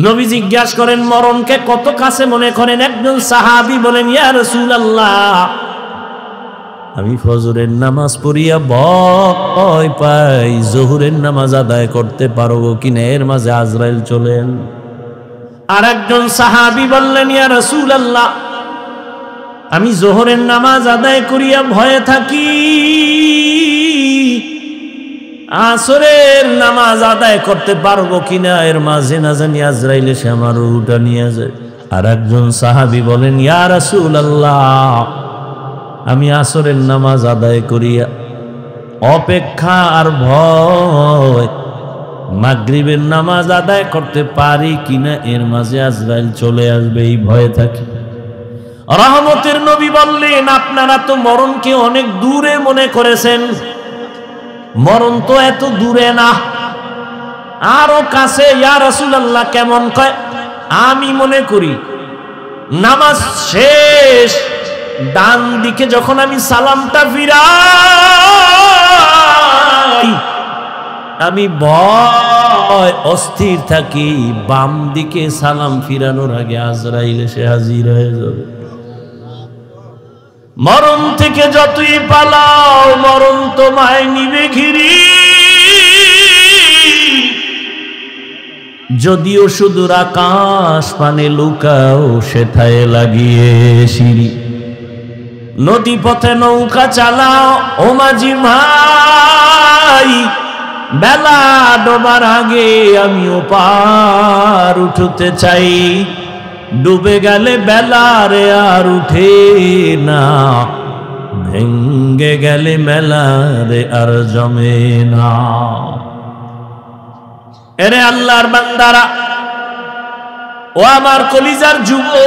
নবী জিজ্ঞাসা করেন মরণকে কত কাছে মনে করেন? একজন সাহাবী বলেন, ইয়া রাসূলুল্লাহ, আমি ফজরের নামাজ পড়িয়া ভয় পাই জোহরের নামাজ আদায় করতে পারবো কিনা, এর মাঝে আজরাইল চলেন। আর একজন সাহাবী বললেন, ইয়া রাসূলুল্লাহ, আমি জোহরের নামাজ আদায় করিয়া ভয়ে থাকি, আসরের নামাজ আদায় করতে পারবো কিনা, এর মাঝে না জানি আজরাইল এসে আমার রূহটা নিয়ে যায়। আর একজন সাহাবী বলেন, ইয়া রাসূলুল্লাহ, আমি আসরের নামাজ আদায় করিয়া অপেক্ষা আর ভয় মাগরিবের নামাজ আদায় করতে পারি কিনা, এর মাঝে আজরাইল চলে আসবে, এই ভয়ে থাকি। রহমতের নবী বললেন, আপনারা তো মরণকে অনেক দূরে মনে করেছেন, মরণ তো এত দূরে না, আরো কাছে। ইয়া রাসূলুল্লাহ, কেমন? কয়, আমি মনে করি নামাজ শেষ ডান দিকে যখন আমি সালামটা ফিরাই, আমি ভয় অস্থির থাকি, বাম দিকে সালাম ফিরানোর আগে আজরাইল এসে হাজির হয়ে যাবে। মরণ থেকে যতই পালাও, মরণ তোমায় নিবে ঘিরি, যদিও সুদূর আকাশ পানে লুকাও, সেথায় লাগিয়ে সিঁড়ি। নদী পথে নৌকা চালাও ও মাঝি ভাই, বেলা ডোবার আগে আমিও পার উঠতে চাই, ডুবে গেলে বেলারে আর উঠে না, ভেঙ্গে গেলে মেলারে আর জমে না। এরে আল্লাহর বান্দারা, ও আমার কলিজার যুবক,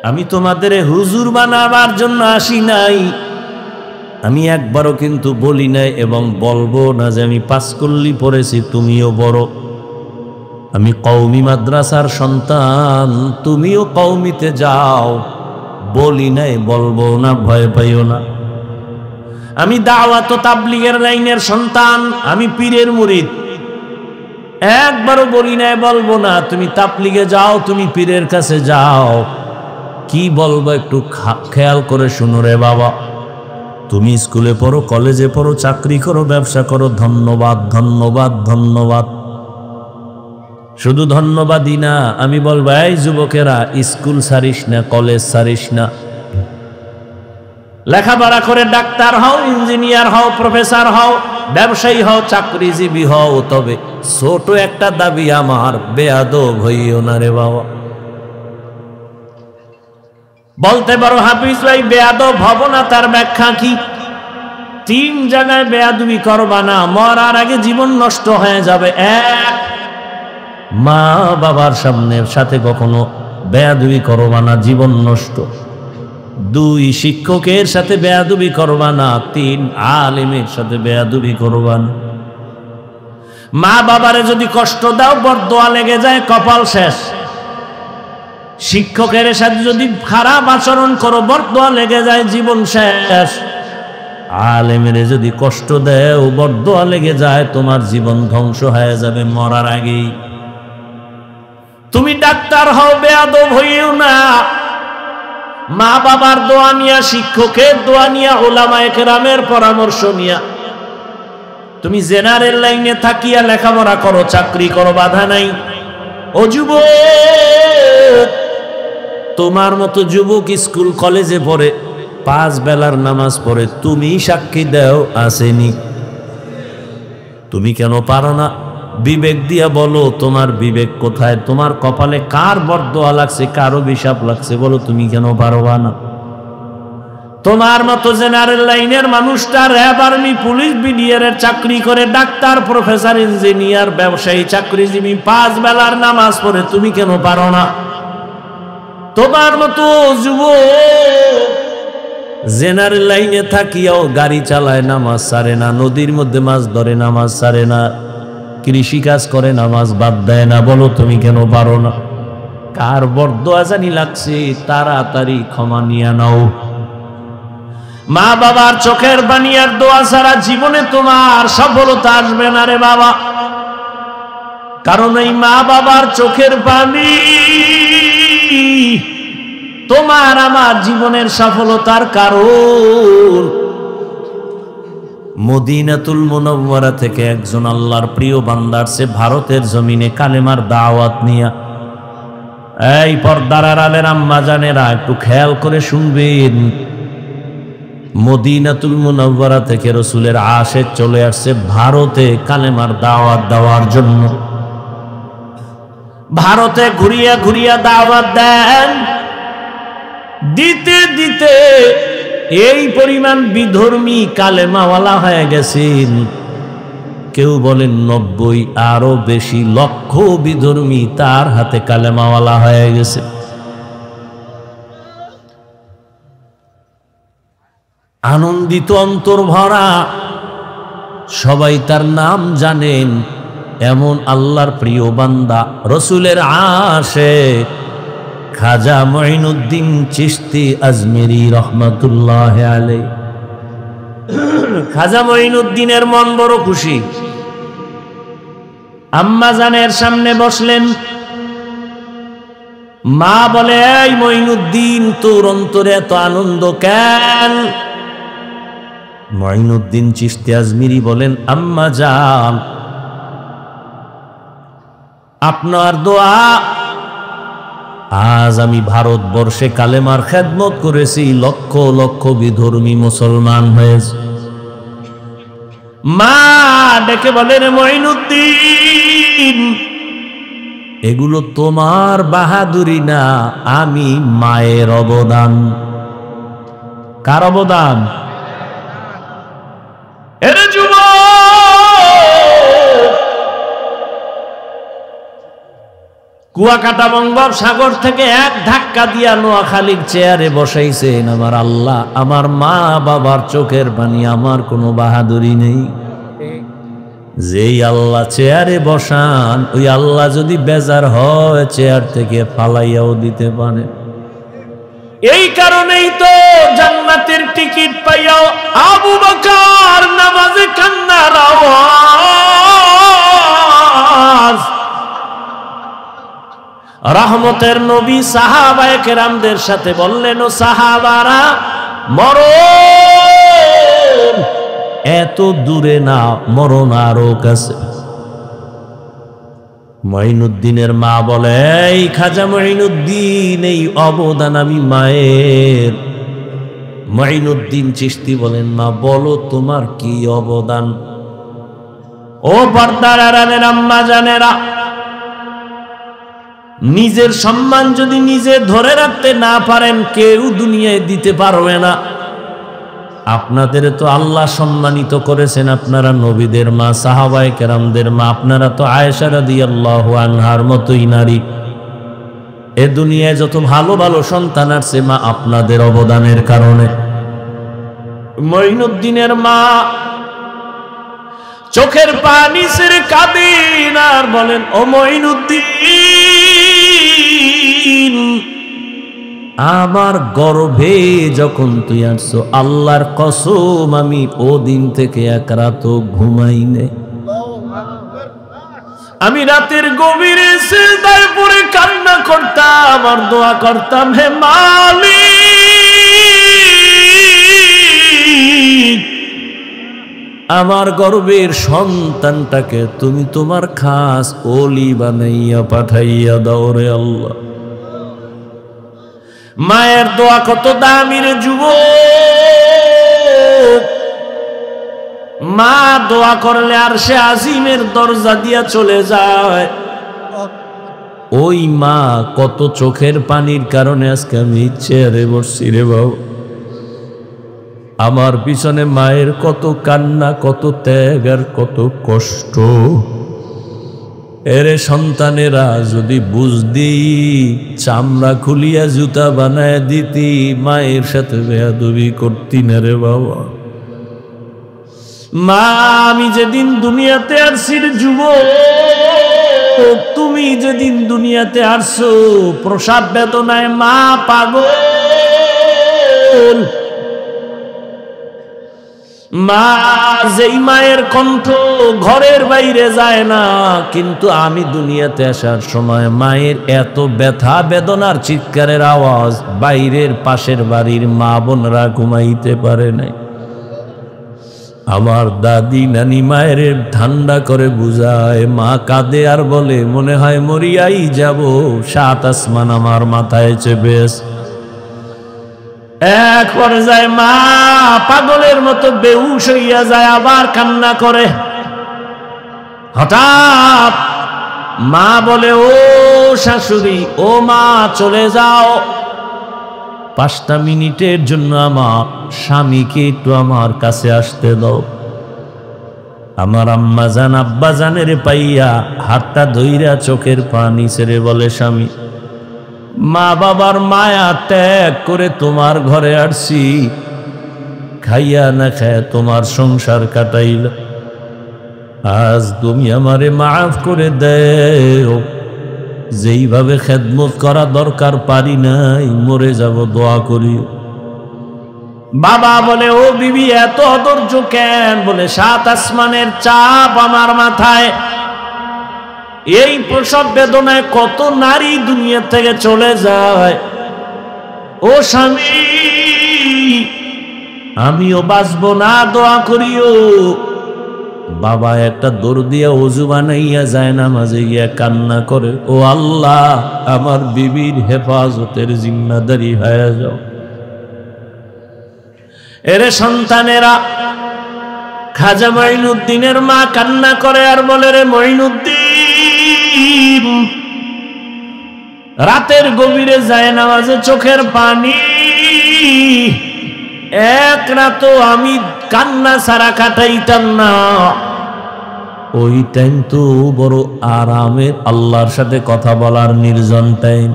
আমি তোমাদের হুজুর বানাবার জন্য আসি নাই, আমি একবারও কিন্তু বলি নাই এবং বলবো না যে আমি পাঁচকল্লি পড়েছি তুমিও বড়, আমি কওমি মাদ্রাসার সন্তান তুমিও কওমিতে যাও, বলি নাই, বলবো না, ভয় পাইও না। আমি দাওয়াত ও তাবলীগের লাইনের সন্তান, আমি পীরের মুরিদ, একবারও বলি নাই, বলবো না তুমি তাবলীগে যাও, তুমি পীরের কাছে যাও। কি বলবো একটু খেয়াল করে শুনো রে বাবা, তুমি স্কুলে পড়ো, কলেজে পড়ো, চাকরি করো, ব্যবসা করো, ধন্যবাদ ধন্যবাদ ধন্যবাদ, শুধু ধন্যবাদই না, আমি বলবো এই যুবকেরা, স্কুল ছাড়িস না, কলেজ ছাড়িস না, লেখাপড়া করে ডাক্তার হও, ইঞ্জিনিয়ার হও, প্রফেসর হও, ব্যবসায়ী হও, চাকরিজীবী হও, তবে ছোট একটা দাবি আমার, বেয়াদব হইও না রে বাবা। বলতে পারো হাফিজ ভাই বেয়াদব হব না, তার ব্যাখ্যা কি? 3 জায়গায় বেয়াদবি করবা না, মরার আগে জীবন নষ্ট হয়ে যাবে। 1, মা বাবার সাথে কখনো বেয়াদবি করবা না, জীবন নষ্ট। 2, শিক্ষকের সাথে বেয়াদবি করবা না। 3, আলেমের সাথে বেয়াদবি করবা না। মা বাবারে যদি কষ্ট দাও, বরদোয়া লেগে যায়, কপাল শেষ। শিক্ষকের সাথে যদি খারাপ আচরণ করো, বরদোয়া লেগে যায়, জীবন শেষ। আলেমের যদি কষ্ট দেও, বরদোয়া লেগে যায়, তোমার জীবন ধ্বংস হয়ে যাবে মরার আগেই। তুমি ডাক্তার হও, বেয়াদব হইও না। মা বাবার দোয়া নিয়া, শিক্ষকের দোয়া নিয়া, উলামায়ে কেরামের পরামর্শ নিয়া তুমি জেনারেল লাইনে থাকিয়া লেখাপড়া করো, চাকরি করো, বাধা নাই। ও যুবক, তোমার মতো যুবক স্কুল কলেজে পড়ে, 5 বেলার নামাজ পড়ে, তুমি সাক্ষী দাও আসেনি? তুমি কেন পারো না? বিবেক দিয়া বলো, তোমার বিবেক কোথায়? তোমার কপালে কার বরদোয়া লাগছে, কার অভিশাপ লাগছে, বলো, তুমি কেন পারবা না? তোমার মতো জেনারেল লাইনের মানুষটা র্যাব, আর্মি, পুলিশ, বিডিআরের চাকরি করে, ডাক্তার, প্রফেসর, ইঞ্জিনিয়ার, ব্যবসায়ী, চাকরিজীবী, 5 বেলার নামাজ পড়ে, তুমি কেন পারো না? তোমার মতো যুবক জেনারেল লাইনে থাকিয়াও গাড়ি চালায়, নামাজ ছাড়ে না, নদীর মধ্যে মাছ ধরে, নামাজ ছাড়ে না, কৃষি কাজ করে, নামাজ বাদ দেয় না, বলো তুমি কেন পারো না? কার বরদোয়া জানি লাগছে, তাড়াতাড়ি ক্ষমা নিয়ে নাও। মা বাবার চোখের পানি আর দোয়া ছাড়া জীবনে তোমার সফলতা আসবে না রে বাবা। কারণ এই মা বাবার চোখের পানি তোমার আমার জীবনের সফলতার কারণ। মদিনাতুল মুনাওয়ারা থেকে একজন আল্লাহর প্রিয় বান্দা আসছে ভারতের জমিনে কালেমার দাওয়াত নিয়া। এই পর্দার আড়ালের আম্মা জানেরা একটু খেয়াল করে শুনবেন, মদিনাতুল মুনাওয়ারা থেকে রাসূলের আশিক চলে আসছে ভারতে কালেমার দাওয়াত দেওয়ার জন্য। ভারতে ঘুরিয়া ঘুরিয়া দাওয়াত দেন, দিতে দিতে এই পরিমাণ বিধর্মী কালেমাওয়ালা হয়ে গেছেন। কেউ বলেন 90, আরো বেশি লক্ষ বিধর্মী তার হাতে কালেমাওয়ালা হয়ে গেছে। আনন্দিত অন্তর ভরা, সবাই তার নাম জানেন। এমন আল্লাহর প্রিয় বান্দা রাসূলের আশিক খাজা মঈনুদ্দিন চিশতি আজমেরি রহমাতুল্লাহ আলাইহি। খাজা মঈনুদ্দিনের মন বড় খুশি। আম্মা জানের সামনে বসলেন, মা বলে, এই মঈনুদ্দিন, তোর অন্তরে এত আনন্দ কেন? মঈনুদ্দিন চিশতি আজমেরি বলেন, আম্মা জান, আপনার দোয়া আজ আমি ভারতবর্ষে কালেমার খেদমত করেছি, লক্ষ লক্ষ বিধর্মী মুসলমান হয়েছে। মা ডেকে বলেন, মঈনুদ্দিন, এগুলো তোমার বাহাদুরি না, আমি মায়ের অবদান। কার অবদান? এর কুয়াকাটা বঙ্গোপসাগর থেকে এক ধাক্কা দিয়া নোয়াখালীর চেয়ারে বসাইছেন আমার আল্লাহ। আমার মা বাবার চোখের পানি, আমার কোনো বাহাদুরি নেই। যেই আল্লাহ চেয়ারে বসান, ওই আল্লাহ যদি বেজার হয় চেয়ার থেকে ফালাইয়াও দিতে পারে। এই কারণেই তো জান্নাতের টিকিট পাইয়াও আবু বকর নামাজে কান্নার আওয়াজ। রহমতের নবী সাহাবায়ে কেরামদের সাথে বললেন, ও সাহাবারা, মরণ এত দূরে না, মরণ আরো কাছে। মঈনুদ্দিনের মা বলে, এই খাজা মঈনুদ্দিন, এই অবদান আমি মায়ের। মঈনুদ্দিন চিশতি বলেন, মা বলো তোমার কি অবদান? ও পর্দার আড়ালের আম্মা জানেরা, নিজের সম্মান যদি নিজে ধরে রাখতে না পারেন, কেউ দুনিয়ায় দিতে পারবে না। আপনাদের তো আল্লাহ সম্মানিত করেছেন, আপনারা নবীদের মা, সাহাবায়ে কেরামদের মা, আপনারা তো আয়েশা রাদিয়াল্লাহু আনহার মতোই নারী। এ দুনিয়ায় যত ভালো ভালো সন্তান আসছে, মা আপনাদের অবদানের কারণে। মঈনুদ্দিনের মা চোখের পানি ছেড়ে কাঁদেন আর বলেন, ও মঈনুদ্দিন, আমার গর্ভে যখন তুই আসছো, আল্লাহর কসম আমি ও দিন থেকে এক রাতও ঘুমাই নাই। আমি রাতের গভীরে সিজদায় পড়ে কান্না করতাম আর দোয়া করতাম, হে মালিক, আমার গর্ভের সন্তানটাকে তুমি তোমার খাস ওলি বানাইয়া পাঠাইয়া দাও রে আল্লাহ। মায়ের দোয়া কত দামি রে যুবক। মা দোয়া করলে আর সে আজিমের দরজা দিয়া চলে যায়। ওই মা কত চোখের পানির কারণে আজকে আমি চেয়ারে বসছি রে বাবা। আমার পিছনে মায়ের কত কান্না, কত ত্যাগ আর কত কষ্ট। এরে সন্তানেরা যদি বুঝদি, চামড়া খুলিয়া জুতা বানায় দিতি, মায়ের সাথে বেয়াদবি করতি না রে বাবা। মা, আমি যেদিন দুনিয়াতে আসছি রে যুবক, তুমি যেদিন দুনিয়াতে আসছো, প্রসাব বেদনায় মা পাগল। মা, যেই মায়ের কণ্ঠ ঘরের বাইরে যায় না, কিন্তু আমি দুনিয়াতে আসার সময় মায়ের এত ব্যথা বেদনার চিৎকারের আওয়াজ বাইরের পাশের বাড়ির মা বোনরা ঘুমাইতে পারে নাই। আমার দাদি নানি মায়ের ঠান্ডা করে বুঝায়, মা কাঁদে আর বলে মনে হয় মরিয়াই যাব, 7 আসমান আমার মাথায় চেপে আছে। এক পর্যায়ে মা পাগলের মতো বেহুশ হইয়া যায়, আবার কান্না করে। হঠাৎ মা বলে, ও শাশুড়ি, ও মা চলে যাও, 5টা মিনিটের জন্য আমার স্বামীকে একটু আমার কাছে আসতে দাও। আমার আম্মা জান আব্বা জানের পাইয়া হাতটা ধইরা চোখের পানি ছেড়ে বলে, স্বামী, মা বাবার মায়া ত্যাগ করে তোমার ঘরে আসছি, খাইয়া না খায় তোমার সংসার কাটাইল, আজ তুমি আমারে মাফ করে দেও, যেইভাবে খেদমত করা দরকার পারি নাই, মরে যাব, দোয়া করি। বাবা বলে, ও বিবি এত অধৈর্য কেন? বলে, 7 আসমানের চাপ আমার মাথায়, এই প্রসব বেদনায় কত নারী দুনিয়া থেকে চলে যায়। ও স্বামী, আমিও বাঁচবো না, দোয়া করিও। বাবা একটা দৌড় দিয়া ওযু বানাইয়া যায় না, মাঝে গিয়া কান্না করে, ও আল্লাহ, আমার বিবির হেফাজতের জিম্মাদারি হয়ে যাও। এরে সন্তানেরা, খাজা মঈনুদ্দিনের মা কান্না করে আর বলে, রে মঈনুদ্দিন, রাতের গভীরে যায় নামাজে চোখের পানি, এক রাতও আমি কান্না ছাড়া কাটাইতাম না। ওই টাইম তো বড় আরামে আল্লাহর সাথে কথা বলার নির্জন টাইম।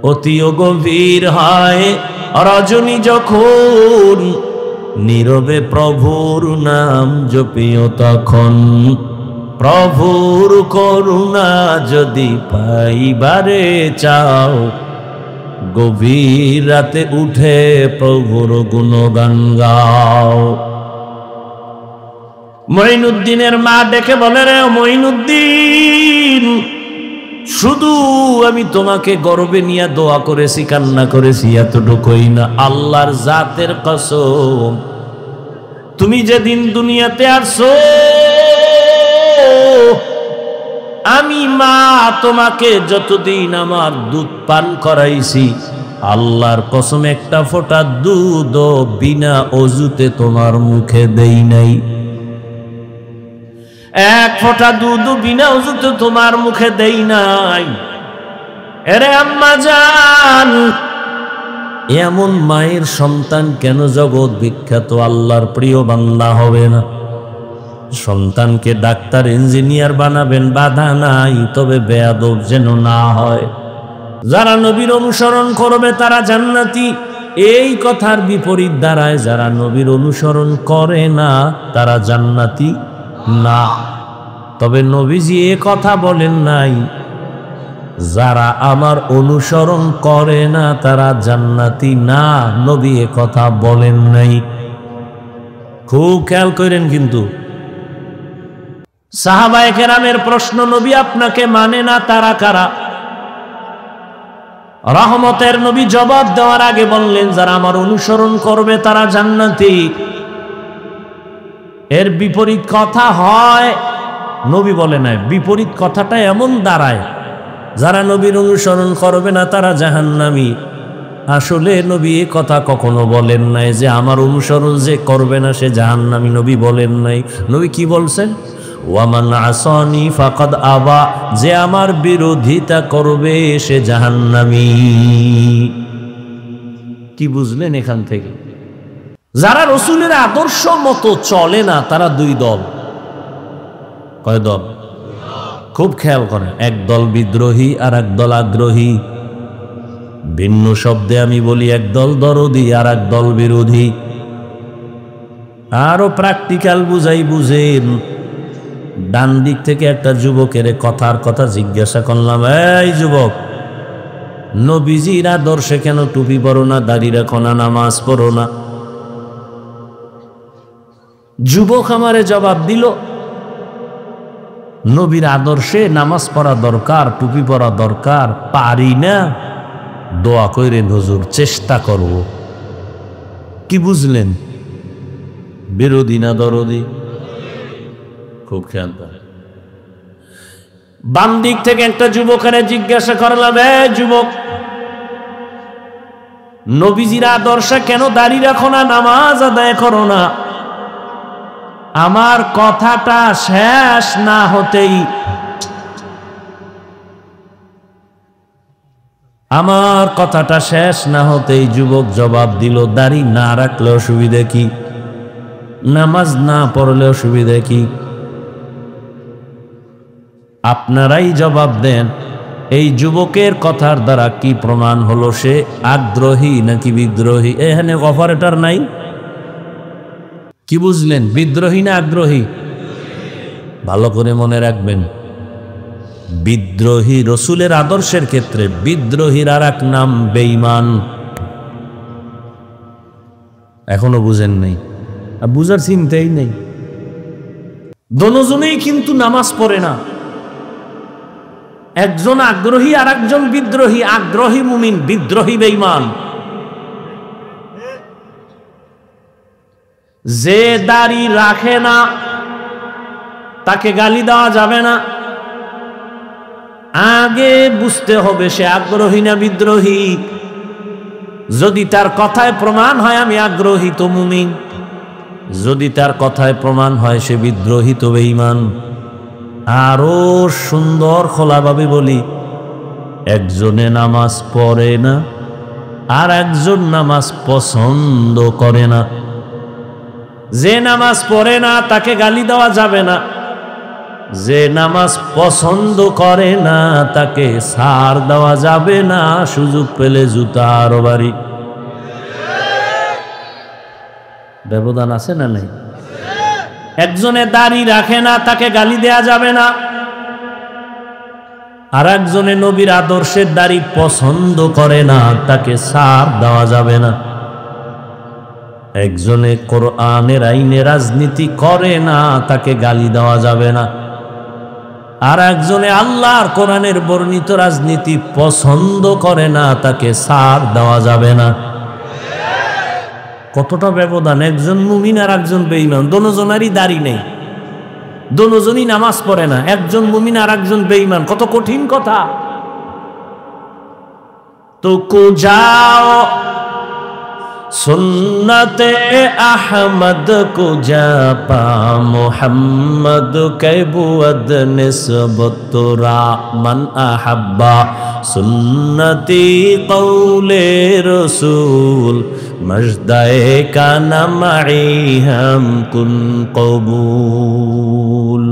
অতিও গভীর হয় রজনী যখন, নীরবে প্রভুর নাম জপিও তখন, প্রভুর করুণা যদি পাইবারে চাও, গভীর রাতে উঠে প্রভুর গুণগান গাও। মঈনুদ্দিনের মা ডেকে বলে, রে মঈনুদ্দিন, শুধু আমি তোমাকে গর্বে নিয়ে দোয়া করেছি, কান্না করেছি, এতটুকুই না, আল্লাহর জাতের কসম, তুমি যেদিন দুনিয়াতে আসছো, আমি মা তোমাকে যতদিন আমার দুধ পান করাইছি, আল্লাহর কসম একটা ফোঁটা দুধ বিনা অজুতে তোমার মুখে দেই নাই, এক ফোঁটা দুধ বিনা অজুতে তোমার মুখে দেই নাই। এরে আম্মা জান, এমন মায়ের সন্তান কেন জগৎ বিখ্যাত আল্লাহর প্রিয় বান্দা হবে না? সন্তানকে ডাক্তার ইঞ্জিনিয়ার বানাবেন, বাধা নাই, তবে বেয়াদব যেন না হয়। যারা নবীর অনুসরণ করবে তারা জান্নাতি, এই কথার বিপরীত দাঁড়ায় যারা নবীর অনুসরণ করে না তারা জান্নাতি না। তবে নবীজি এ কথা বলেন নাই যারা আমার অনুসরণ করে না তারা জান্নাতি না, নবী এ কথা বলেন নাই। খুব খেয়াল করেন। কিন্তু সাহাবায়ে কেরামের প্রশ্ন, নবী আপনাকে মানে না তারা কারা? রহমতের নবী জবাব দেওয়ার আগে বললেন, যারা আমার অনুসরণ করবে তারা জান্নাতি। এর বিপরীত কথা হয়, নবী বলে নাই, বিপরীত কথাটা এমন দাঁড়ায় যারা নবীর অনুসরণ করবে না তারা জাহান্নামী। আসলে নবী এ কথা কখনো বলেন নাই যে আমার অনুসরণ যে করবে না সে জাহান্নামী, নবী বলেন নাই। নবী কি বলছেন? ওয়ামান আসানি ফাকাদ আবা, যে আমার বিরোধিতা করবে সে জাহান্নামী। কি বুঝলেন এখান থেকে? যারা রসুলের আদর্শ মতো চলে না তারা দুই দল। কয় দল? খুব খেয়াল করেন, এক দল বিদ্রোহী আর এক দল আগ্রহী। ভিন্ন শব্দে আমি বলি, এক দল দরদি আর এক দল বিরোধী। আরো প্র্যাকটিক্যাল বুঝাই বুঝেন। ডান দিক থেকে একটা যুবকের কথার কথা জিজ্ঞাসা করলাম, এই যুবক, নবীজির আদর্শে কেন টুপি পরো না, দাড়ি রাখো না, নামাজ পড়ো না? যুবক আমারে জবাব দিল, নবীর আদর্শে নামাজ পড়া দরকার, টুপি পরা দরকার, পারি না, দোয়া কইরেন হুজুর, চেষ্টা করব। কি বুঝলেন? বিরোধী না দরদি? খুব খেয়াল করে। বাম দিক থেকে একটা যুবকের জিজ্ঞাসা করলাম, যুবক, নবীজির আদর্শে কেন দাঁড়িয়ে রাখো না, নামাজ আদায় করো না? আমার কথাটা শেষ না হতেই যুবক জবাব দিল, দাড়ি না রাখলে অসুবিধা কি? নামাজ না পড়লে অসুবিধা কি? আপনারাই জবাব দেন, এই যুবকের কথার দ্বারা কি প্রমাণ হলো সে আগ্রহী নাকি বিদ্রোহী? এখানে অপারেটর নাই, কি বুঝলেন? বিদ্রোহী না আগ্রহী? ভালো করে মনে রাখবেন, বিদ্রোহী রসুলের আদর্শের ক্ষেত্রে বিদ্রোহীর আর এক নাম বেঈমান। এখনো বুঝেন নাই? বুঝার চিন্তাই নেই। দোনোজনেই কিন্তু নামাজ পড়ে না, একজন আগ্রহী আর একজন বিদ্রোহী। আগ্রহী মুমিন, বিদ্রোহী বেঈমান। যে দাড়ি রাখে না তাকে গালি দেওয়া যাবে না, আগে বুঝতে হবে সে আগ্রহী না বিদ্রোহী। যদি তার কথায় প্রমাণ হয় আমি আগ্রহী তো মুমিন, যদি তার কথায় প্রমাণ হয় সে বিদ্রোহী তো বেঈমান। আরো সুন্দর খোলাভাবে বলি, একজনে নামাজ পড়ে না আর একজন নামাজ পছন্দ করে না। যে নামাজ পড়ে না তাকে গালি দেওয়া যাবে না, যে নামাজ পছন্দ করে না তাকে ছাড় দেওয়া যাবে না, সুযোগ পেলে জুতা আরো বাড়ি। ব্যবধান আছে না নাই? একজনে দাড়ি রাখে না তাকে গালি দেয়া যাবে না, আর একজনে নবীর আদর্শের দাড়ি পছন্দ করে না তাকে ছাড় দেওয়া যাবে না। একজনে কোরআনের আইনে রাজনীতি করে না তাকে গালি দেওয়া যাবে না, আর একজনে আল্লাহর কোরআনের বর্ণিত রাজনীতি পছন্দ করে না তাকে ছাড় দেওয়া যাবে না। কতটা ব্যবধান! একজন মুমিন আর একজন বেঈমান, দোনোজনেরই দাড়ি নেই, দোনোজনই নামাজ পড়ে না, একজন মুমিন আর একজন বেঈমান। কত কঠিন কথা! তো যাও সুন্নতে আহমদ কো জাপা মোহাম্মদ কে বুয়দ নিসবত রা মান আহাব্বা সুন্নতি কৌলে রসুল মজদায়ে কানা মাই হাম কুন কবুল।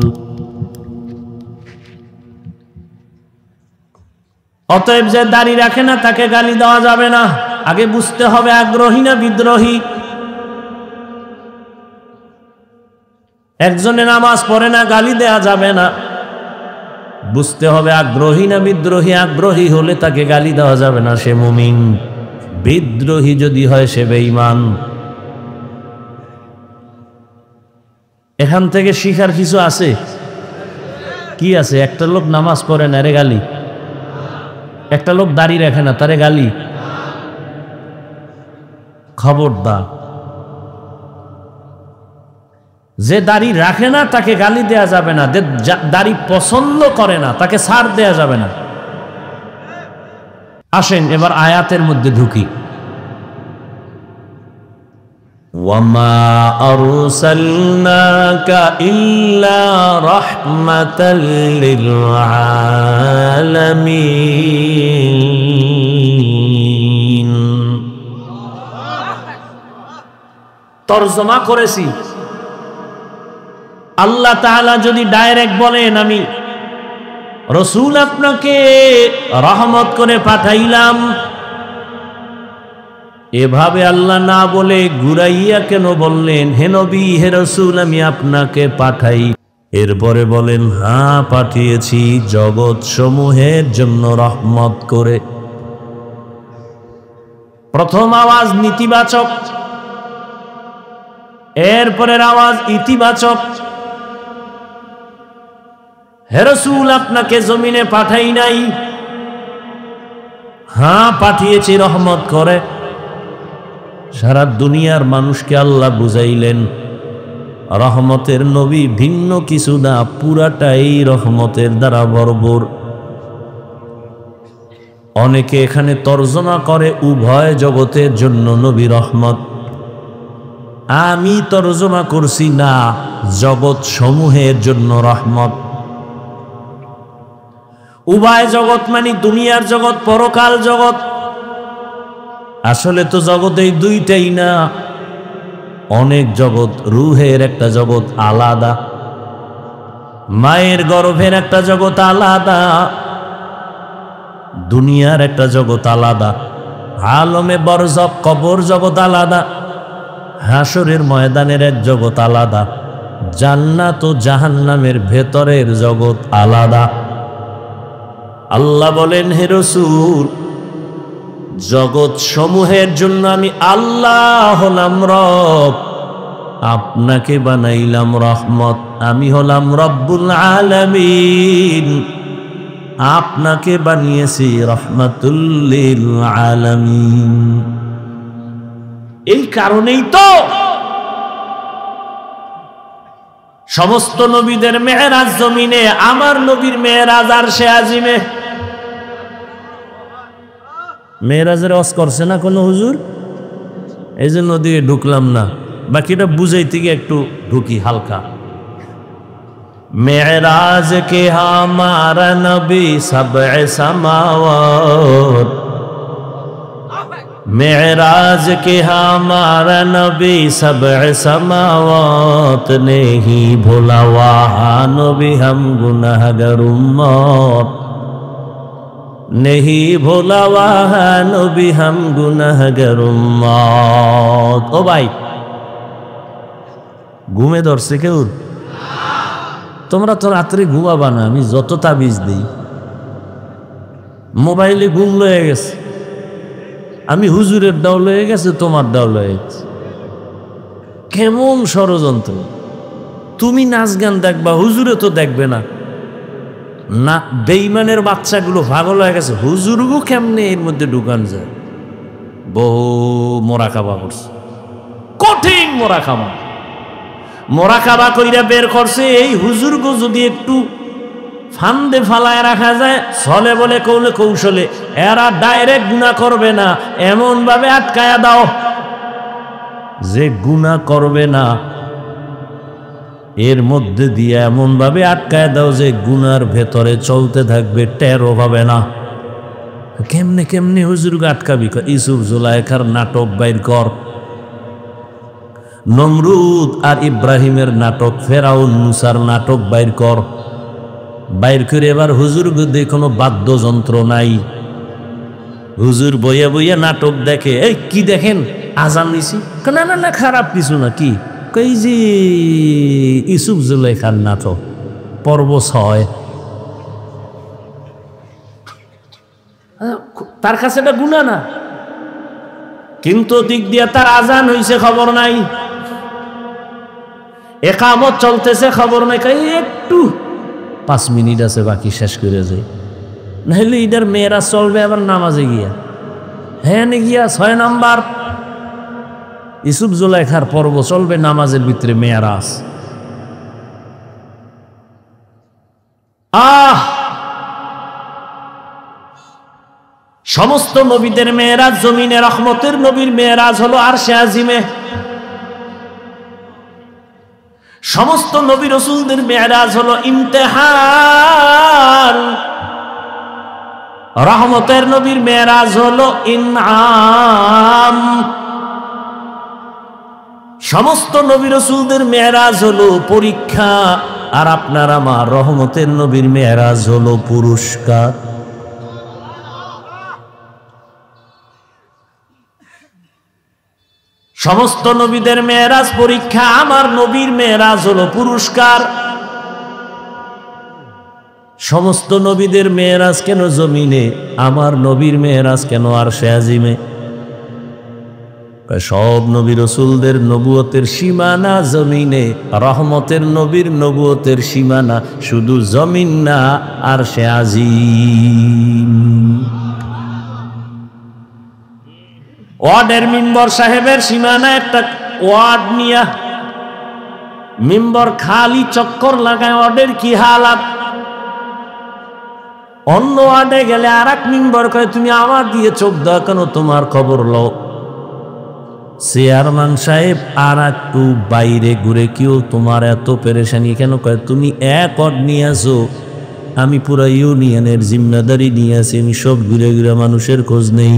অতএব যে দাড়ি রাখে না তাকে গালি দেওয়া যাবে না, আগে বুঝতে হবে আগ্রহী না বিদ্রোহী। একজনে নামাজ পড়ে না, গালি দেয়া যাবে না, বুঝতে হবে আগ্রহী না বিদ্রোহী। আগ্রহী হলে তাকে গালি দেওয়া যাবে না, সে মুমিন। বিদ্রোহী যদি হয় সে বেঈমান। এখান থেকে শিখার কিছু আছে? কি আছে? একটা লোক নামাজ পড়ে না, রে গালি। একটা লোক দাড়ি রাখে না, তারে গালি। খবরদার, যে দাড়ি রাখে না তাকে গালি দেয়া যাবে না, যে দাড়ি পছন্দ করে না তাকে ছাড় দেয়া যাবে না। আসেন এবার আয়াতের মধ্যে ঢুকি। ওয়ামা আরসালনাকা ইল্লা রাহমাতাল লিল আলামিন। তরজমা করেছি, আল্লাহ তাআলা যদি ডাইরেক্ট বলেন আমি রসুল আপনাকে রহমত করে পাঠাইলাম, এভাবে আল্লাহ না বলে ঘুরাইয়া কেন বললেন হে নবী হে রসুল আমি আপনাকে পাঠাই? এরপরে বলেন হ্যাঁ পাঠিয়েছি জগৎ সমূহের জন্য রহমত করে। প্রথম আওয়াজ নীতিবাচক, এরপরের আওয়াজ ইতিবাচক, হে রাসূল আপনাকে জমিনে পাঠাই নাই, হ্যাঁ পাঠিয়েছি রহমত করে। সারা দুনিয়ার মানুষকে আল্লাহ বুঝাইলেন রহমতের নবী ভিন্ন কিছু না, পুরাটাই রহমতের দ্বারা ভরপুর। অনেকে এখানে তর্জমা করে উভয় জগতের জন্য নবী রহমত। আমি তর্জমা করছি না, জগৎ সমূহের জন্য রহমত। উভয় জগৎ মানে দুনিয়ার জগৎ, পরকাল জগৎ। আসলে তো জগৎ এই দুইটাই না, অনেক জগৎ। রুহের একটা জগৎ আলাদা, মায়ের গর্ভের একটা জগৎ আলাদা, দুনিয়ার একটা জগৎ আলাদা, আলমে বরজখ কবর জগৎ আলাদা, হাসরের ময়দানের এক জগৎ আলাদা, জান্নাত ও জাহান্নামের ভেতরের জগৎ আলাদা। আল্লাহ বলেন, হে রাসূল জগৎ সমূহের জন্য আমি আল্লাহ হলাম রব, আপনাকে বানাইলাম রহমত। আমি হলাম রব্বুল আলামিন, আপনাকে বানিয়েছি রহমাতুল লিল আলামিন। এই কারণেই তো সমস্ত নবীদের মেরাজ জমিনে, আমার নবীর মেরাজ আরশে আজিমে। মেরাজের ওয়াজ করছে না কোনো হুজুর? এই জন্য ওদিকে ঢুকলাম না, বাকিটা বুঝাইতে গিয়ে একটু ঢুকি হালকা। মেরাজ কে হামারা নবী সবএ সামাওয়াত, मेराज के हमारा नबी सबअ समावात नहीं भूला वहाँ नबी हम गुनाहगार उम्मत, नहीं भूला वहाँ नबी हम गुनाहगार उम्मत। ओ भाई ঘুমে ধরছে কেউ? তোমরা তো রাত্রে ঘুমাবা না, আমি যত তাবিজ দিই। মোবাইলে ঘুম লয়ে গেছে, আমি হুজুরের দাও লয়ে গেছে, তোমার দাও লয়ে গেছে। কেমন ষড়যন্ত্র! তুমি নাচ গান দেখবা, হুজুরে তো দেখবে না। না, বেঈমানের বাচ্চাগুলো পাগল হয়ে গেছে, হুজুরগু কেমনে এর মধ্যে ঢুকান যায়। বহু মোরাকাবা করছে, কঠিন মোরাকাবা। মোরাকাবা কইরা বের করছে, এই হুজুরগু যদি একটু ফান্দে ফালায় রাখা যায়, ছলে বলে কৌলে কৌশলে এরা ডাইরেক্ট গুনাহ করবে না, এমন ভাবে আটকায়া দাও যে গুনাহ করবে না। এর মধ্যে দিয়ে এমন ভাবে আটকায় দাও যে গুনার ভেতরে চলতে থাকবে, টেরও পাবে না। কেমনে কেমনে হুজুরকে আটকাবি? ইউসুফ জুলাইখার নাটক বাইর কর, নমরুদ আর ইব্রাহিমের নাটক, ফেরাউন মুসার নাটক বাইর কর। বাইর করে এবার হুজুর গদি কোনো বাদ্যযন্ত্র নাই, হুজুর বইয়া বইয়া নাটক দেখে। এই কি দেখেন? আজান দিছি? না না না, খারাপ কিছু না। কি কই? যে ইউসুফ জুলাইখার নাটক পর্ব 6। তার কাছে এটা গুনাহ না, কিন্তু দিক দিয়া তার আজান হইছে খবর নাই, একামত চলতেছে খবর নাই। একটু 5 মিনিট আছে বাকি, শেষ করে যাই, নাহলে ইদার মেয়েরা চলবে আবার নামাজে গিয়া। হ্যাঁ গিয়া 6 নাম্বার ইউসুফ জুলাইখার পর্ব চলবে, নামাজের ভিতরে মেয়েরাজ। সমস্ত নবীদের মেয়েরাজ জমিনে, রহমতের নবীর মেয়েরাজ হলো আরশে আজিমে। সমস্ত নবী রাসূলদের মেরাজ হলো ইমতিহান, রহমতের নবীর মেরাজ হলো ইনআম। সমস্ত নবী রাসূলদের মেরাজ হলো পরীক্ষা, আর আপনার আমার রহমতের নবীর মেরাজ হলো পুরস্কার। সমস্ত নবীদের মেরাজ পরীক্ষা, আমার নবীর মেরাজ হলো পুরস্কার। সমস্ত নবীদের মেরাজ কেন জমিনে, আমার নবীর মেরাজ কেন আরশে আজিমে? সব নবী রাসূলদের নবুয়তের সীমানা জমিনে, রহমতের নবীর নবুয়তের সীমানা শুধু জমিন না, আরশে আজিম। ওয়ার্ডের মিম্বর সাহেবের সীমানা একটা ওয়ার্ড নিয়া মিম্বর খালি চক্কর লাগায়, ওয়ার্ডের কি হালাত। অন্য ওয়ার্ডে গেলে আর এক মিম্বর কয় তুমি আমার দিয়ে চোখ দাও কেন, তোমার খবর লও। চেয়ারম্যান সাহেব আর একটু বাইরে ঘুরে, কেউ তোমার এত পেরেশানি কেন, কয় তুমি এক ওয়ার্ড নিয়ে আসো, আমি পুরো ইউনিয়নের জিম্মেদারি নিয়ে আসি, আমি সব ঘুরে ঘুরে মানুষের খোঁজ নেই।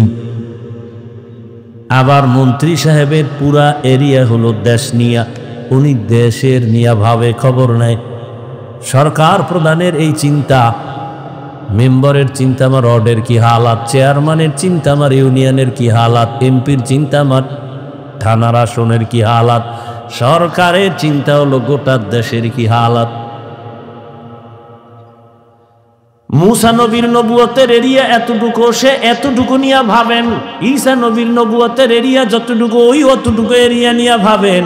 আবার মন্ত্রী সাহেবের পুরা এরিয়া হলো দেশ নিয়া, উনি দেশের নিয়া ভাবে খবর নেয়। সরকার প্রধানের এই চিন্তা, মেম্বারের চিন্তা আমার ওয়ার্ডের কি হালাত, চেয়ারম্যানের চিন্তা আমার ইউনিয়নের কি হালাত, এমপির চিন্তা আমার থানার আসনের কি হালাত, সরকারের চিন্তা হলো গোটা দেশের কি হালাত। মুসা নবীর নবুয়তের এরিয়া এতটুকু, সে এতটুকু নিয়ে ভাবেন। ঈসা নবীর নবুয়তের এরিয়া যতটুকু, ওই অতটুকু এরিয়া নিয়ে ভাবেন।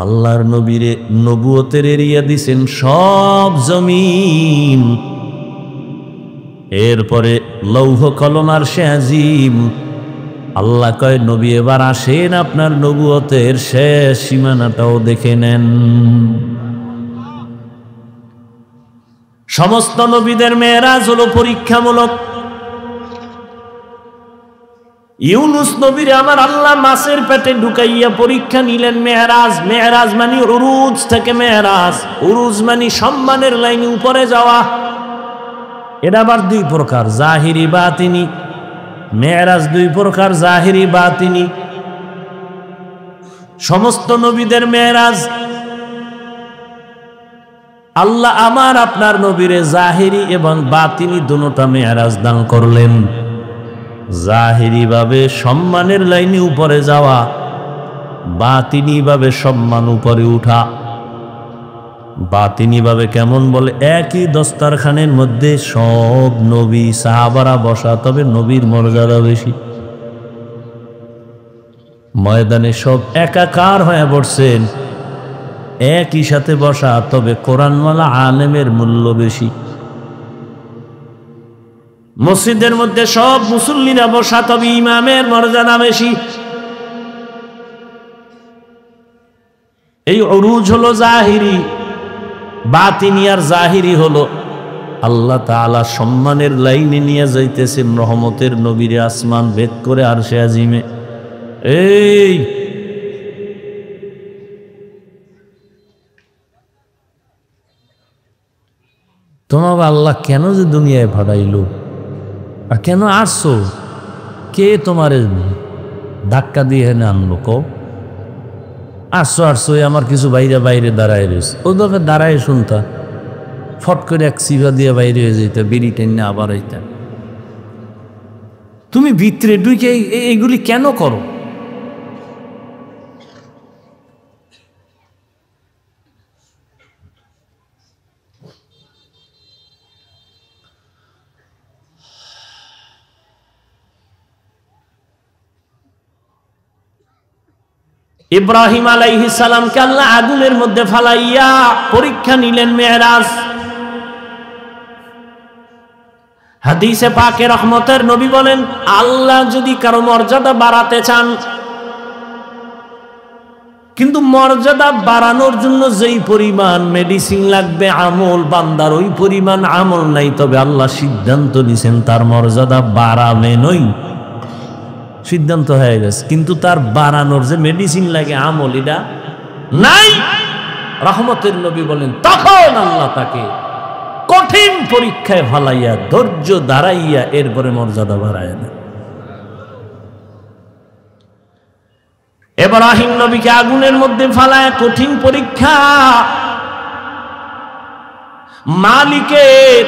আল্লাহর নবীরে নবুয়তের এরিয়া দিছেন সব জমিন, এরপরে লৌহ কলম আরশে আজিম। আল্লাহ কয় নবী এবার আসেন, আপনার নবুয়তের শেষ সীমানাটাও দেখে নেন। সমস্ত নবীদের মেরাজ হলো পরীক্ষামূলক। ইউনুস নবীর আমার আল্লাহ মাছের পেটে ঢুকাইয়া পরীক্ষা নিলেন। মেরাজ, মেরাজ মানে উরুজ থেকে মেরাজ, উরুজ মানে সম্মানের লাইনে উপরে যাওয়া। এটা আবার দুই প্রকার, জাহিরি বাতিনি। মেরাজ দুই প্রকার, জাহিরি বাতিনি। সমস্ত নবীদের মেরাজ আল্লাহ আমার আপনার নবীরে জাহিরি এবং বাতিনি দুটোটা মেরাজ দান করলেন। জাহিরি ভাবে সম্মানের লাইনে উপরে যাওয়া, বাতিনি ভাবে সম্মান উপরে উঠা। বাতিনি ভাবে কেমন বলে, একই দস্তারখানের মধ্যে সব নবী সাহাবারা বসা, তবে নবীর মর্যাদা বেশি। ময়দানে সব একাকার হয়ে পড়ছেন, একই সাথে বসা, তবে কোরআনওয়ালা আলেমের মূল্য বেশি। মসজিদের মধ্যে সব মুসল্লিরা বসা, তবে ইমামের মর্যাদা বেশি। এই উরুজ হলো জাহিরি। বাতিনি আর জাহিরি হলো আল্লাহ তাআলা সম্মানের লাইনে নিয়ে যাইতেছেন রহমতের নবীরে আসমান ভেদ করে আরশে আজিমে। এই তোমার আল্লাহ কেন যে দুনিয়ায় ভাড়াইল, আর কেন আসছো, কে তোমারে ধাক্কা দিয়ে এনে আনলো? কও আসছো আসছো, আমার কিছু বাইরে বাইরে দাঁড়ায় রয়েছে, ও দরকার দাঁড়ায় শুনতা, ফট করে এক সিভা দিয়ে বাইরে হয়ে যেত, বিড়ি টেনে আবার হইতা। তুমি ভিতরে ঢুকে এইগুলি কেন করো? ইব্রাহিম আলাইহিস সালামকে আল্লাহ আগুনের মধ্যে ফালাইয়া পরীক্ষা নিলেন মেরাজ। হাদিসে পাকে রহমতের নবী বলেন, আল্লাহ যদি কারো মর্যাদা বাড়াতে চান, কিন্তু মর্যাদা বাড়ানোর জন্য যেই পরিমাণ মেডিসিন লাগবে আমল, বান্দার ওই পরিমাণ আমল নাই, তবে আল্লাহ সিদ্ধান্ত নিছেন তার মর্যাদা বাড়াবেনই। সিদ্ধান্ত হয়ে গেছে, কিন্তু তার বাড়ানোর যে মেডিসিন লাগে আমল, এটা নাই। রহমতের নবী বলেন, তখন আল্লাহ তাকে কঠিন পরীক্ষায় ফালাইয়া ধৈর্য দাঁড়াইয়া এরপরে মর্যাদা বাড়ায় না। ইব্রাহিম নবীকে আগুনের মধ্যে ফালায় কঠিন পরীক্ষা। মালিকের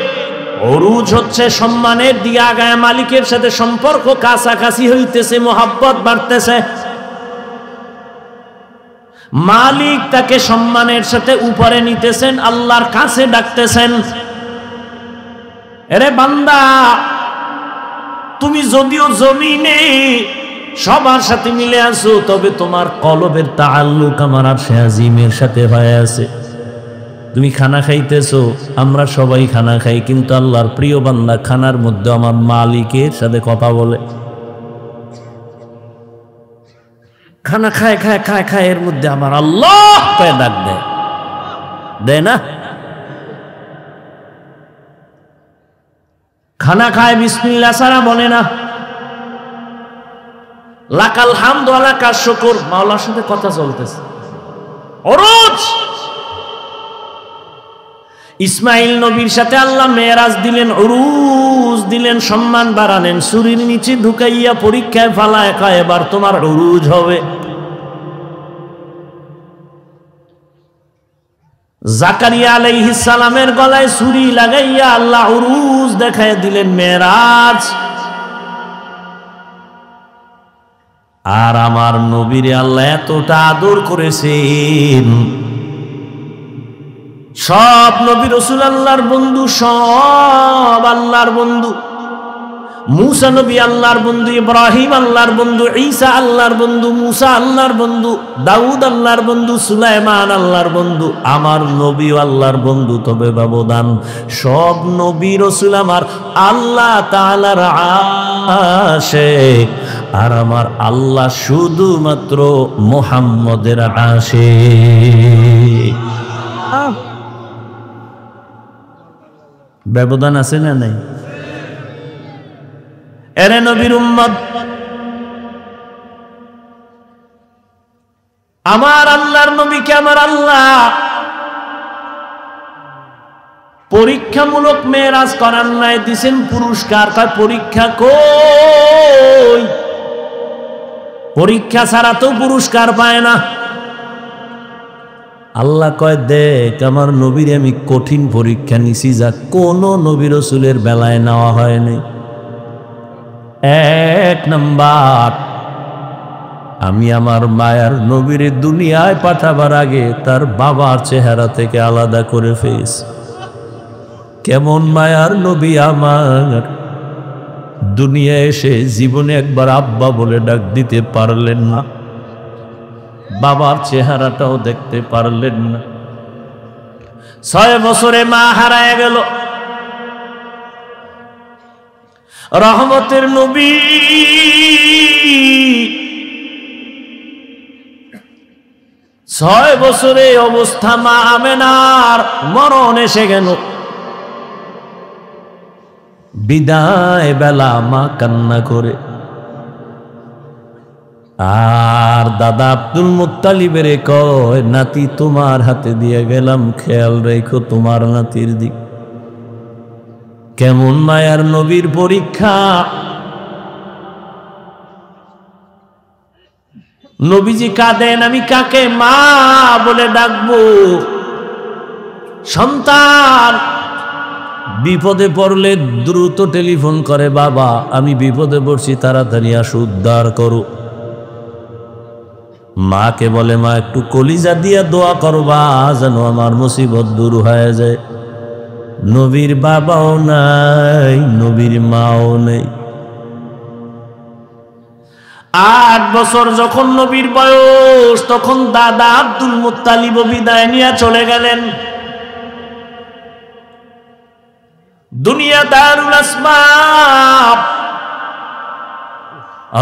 উরুজ হচ্ছে সম্মানের দিকে আগায়, মালিকের সাথে সম্পর্ক কাছাকাছি হইতেছে, মোহাব্বত বাড়তেছে। মালিক তাকে সম্মানের সাথে উপরে নিতেছেন, আল্লাহর কাছে ডাকতেছেন, এরে বান্দা, তুমি যদিও জমিনে সবার সাথে মিলে আছো, তবে তোমার কলবের তাআল্লুক আমার আরশে আজিমের সাথে হয়ে আছে। তুমি খানা খাইতেছো, আমরা সবাই খানা খাই, কিন্তু আল্লাহর প্রিয় বান্দা খানার মধ্যে আমার মালিকের সাথে কথা বলে। খানা খায় খায় খায় খায়, এর মধ্যে আমার আল্লাহ পায়ে ডাক দেয়, দেয় না? খানা খায় বিসমিল্লাহ ছাড়া বলে না। লাকাল হামদু ওয়া লাকাশ শুকর, মাওলার সাথে কথা চলতেছে। ওরজ ইসমাইল নবীর সাথে আল্লাহ মেরাজ দিলেন, উরুজ দিলেন, সম্মান বাড়ালেন, ছুরির নিচে ঢুকাইয়া পরীক্ষায় ফালায় কয় এবার তোমার উরুজ হবে। জাকারিয়া আলাইহিস সালামের গলায় ছুরি লাগাইয়া আল্লাহ উরুজ দেখায় দিলেন, মেরাজ। আর আমার নবীরে আল্লাহ এতটা আদর করেছেন, সব নবী রাসূল আল্লাহর বন্ধু, সব আল্লাহর বন্ধু। মুসা নবী আল্লাহর বন্ধু, ইব্রাহিম আল্লাহর বন্ধু, ঈসা আল্লাহর বন্ধু, মুসা আল্লাহর বন্ধু, দাউদ আল্লাহর বন্ধু, সুলাইমান আল্লাহর বন্ধু। আমার নবীও আল্লাহর বন্ধু, তবে ব্যবধান সব নবী রাসূল আমার আল্লাহ তাআলার আশিক, আর আমার আল্লাহ শুধুমাত্র মুহাম্মদের আশিক। ব্যবধান আছে না নাই? এরে নবীর উম্মত, আমার আল্লাহর নবীকে আমার আল্লাহ পরীক্ষামূলক মেরাজ করার নাই, দিছেন পুরস্কার। তাই পরীক্ষা কই? পরীক্ষা ছাড়া তো পুরস্কার পায় না। আল্লাহ কয় দেখ আমার নবীর আমি কঠিন পরীক্ষা নিছি, যা কোন নবী রাসূলের বেলায় নেওয়া হয়নি। এক নাম্বার, আমি আমার মায়ার নবীর দুনিয়ায় পাঠাবার আগে তার বাবার চেহারা থেকে আলাদা করে ফেলেছি। কেমন মায়ার নবী আমার, দুনিয়া এসে জীবনে একবার আব্বা বলে ডাক দিতে পারলেন না, বাবার চেহারাটাও দেখতে পারলেন না। 6 বছরে মা হারায় গেল। রহমতের নবী ছয় বছরে অবস্থা মা আমেনার মরণ এসে গেল। বিদায় বেলা মা কান্না করে, আর দাদা আব্দুল মুত্তালিবের কয় নাতি তোমার হাতে দিয়ে গেলাম, খেয়াল রেখো তোমার নাতির দিক। কেমন মায়ার নবীর পরীক্ষা! নবীজি কাঁদেন, আমি কাকে মা বলে ডাকবো? সন্তান বিপদে পড়লে দ্রুত টেলিফোন করে, বাবা আমি বিপদে পড়ছি, তাড়াতাড়ি আসো উদ্ধার করো। মাকে বলে, মা একটু কলিজা দিয়া দোয়া করবা যেন আমার মুসিবত দূর হয়ে যায়। নবীর বাবাও নাই, নবীর মাও নেই। 8 বছর যখন নবীর বয়স, তখন দাদা আব্দুল মুত্তালিব বিদায় নিয়ে চলে গেলেন। দুনিয়া দারুল আসবাব।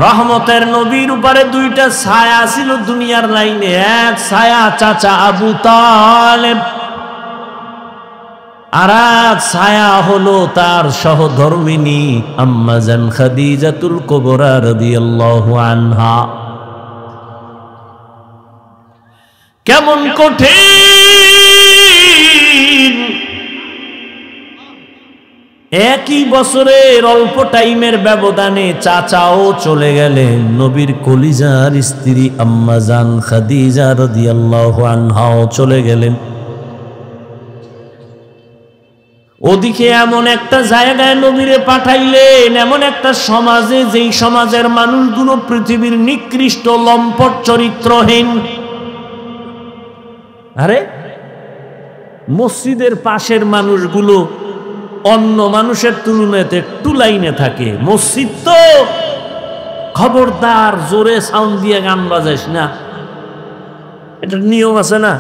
রহমতের নবীর উপরে 2টা ছায়া ছিল দুনিয়ার লাইনে। এক ছায়া চাচা আবু তালেব, আর এক ছায়া হলো তার সহধর্মিনী আম্মা জান খাদিজাতুল কুবরা রাদিয়াল্লাহু আনহা। কেমন কঠিন! একই বছরের অল্প টাইমের ব্যবধানে চাচাও চলে গেলেন, নবীর কলিজার স্ত্রী আম্মা জান খাদিজা রাদিয়াল্লাহু আনহাও চলে গেলেন। ওদিকে এমন একটা জায়গায় নবীরে পাঠাইলেন, এমন একটা সমাজে, যেই সমাজের মানুষগুলো পৃথিবীর নিকৃষ্ট লম্পট চরিত্রহীন। আরে মসজিদের পাশের মানুষগুলো অন্য মানুষের তুলনায় একটু লাইনে থাকে, মসজিদ তো খবরদার জোরে সাউন্ড দিয়ে গান বাজাইস না, এটা নিয়ম আছে না।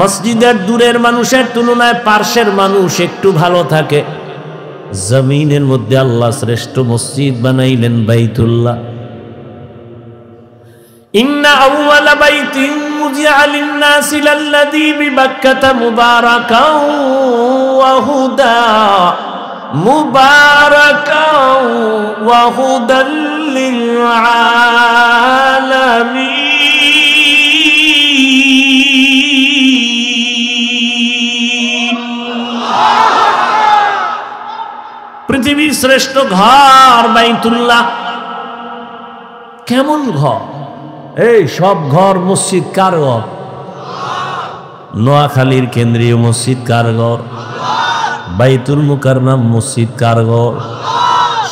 মসজিদের দূরের মানুষের তুলনায় পার্শ্বের মানুষ একটু ভালো থাকে। জমিনের মধ্যে আল্লাহ শ্রেষ্ঠ মসজিদ বানাইলেন বাইতুল্লাহ। ইন্না আউওয়ালা বাইতিন মুজিআ লিন-নাসি লাল্লাযী বিবাক্কাতা মুবারাকাও ওয়া হুদা মুবারাকাও ওয়া হুদাল লিল আলামিন। পৃথিবীর শ্রেষ্ঠ ঘর বাইতুল্লাহ। কেমন ঘর? এই সব ঘর মসজিদ কার ঘর? নোয়াখালীর কেন্দ্রীয় মসজিদ কার ঘর? বাইতুল মুকাররম মসজিদ কার ঘর?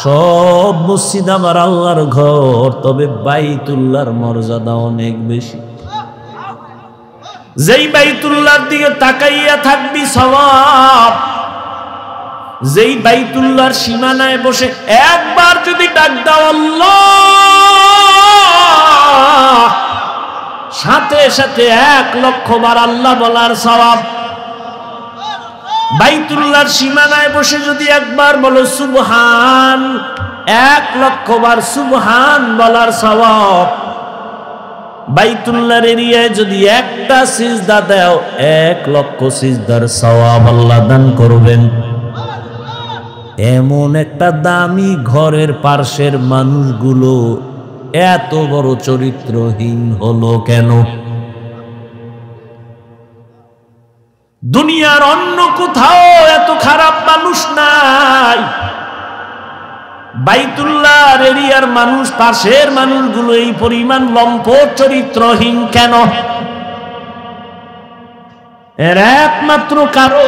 সব মসজিদ আমার আল্লাহর ঘর, তবে বাইতুল্লাহর মর্যাদা অনেক বেশি। যেই বাইতুল্লাহর দিকে তাকাইয়া থাকবি সওয়াব, যেই বাইতুল্লাহর সীমানায় বসে একবার যদি ডাক দাও আল্লাহ, সাথে সাথে 1,00,000 বার আল্লাহ বলার সওয়াব। বাইতুল্লাহর সীমানায় বসে যদি একবার বলো সুবহান, 1,00,000 বার সুবহান বলার সওয়াব। বাইতুল্লাহর এরিয়ায় যদি একটা সিজদা দাও, 1,00,000 সিজদার সওয়াব আল্লাহ দান করবেন। এমন একটা দামি ঘরের পার্শ্বের মানুষগুলো এত বড় চরিত্রহীন হলো কেন? দুনিয়ার অন্য কোথাও এত খারাপ মানুষ নাই, বাইতুল্লাহর এরিয়ার মানুষ, পাশের মানুষগুলো এই পরিমাণ লম্পট চরিত্রহীন কেন? এর একমাত্র কারণ,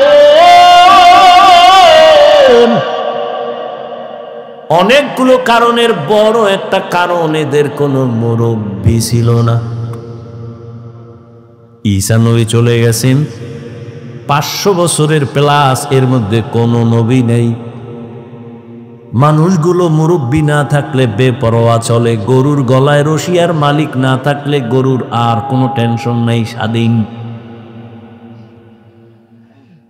অনেকগুলো কারণের বড় একটা কারণ, এদের কোনো মুরব্বী ছিল না। ঈসা নবী চলে গেছেন, 500 বছরের প্লাস, এর মধ্যে কোনো নবী নেই। মানুষগুলো মুরব্বী না থাকলে বেপরোয়া চলে, গরুর গলায় রশিয়ার মালিক না থাকলে গরুর আর কোনো টেনশন নাই, স্বাধীন।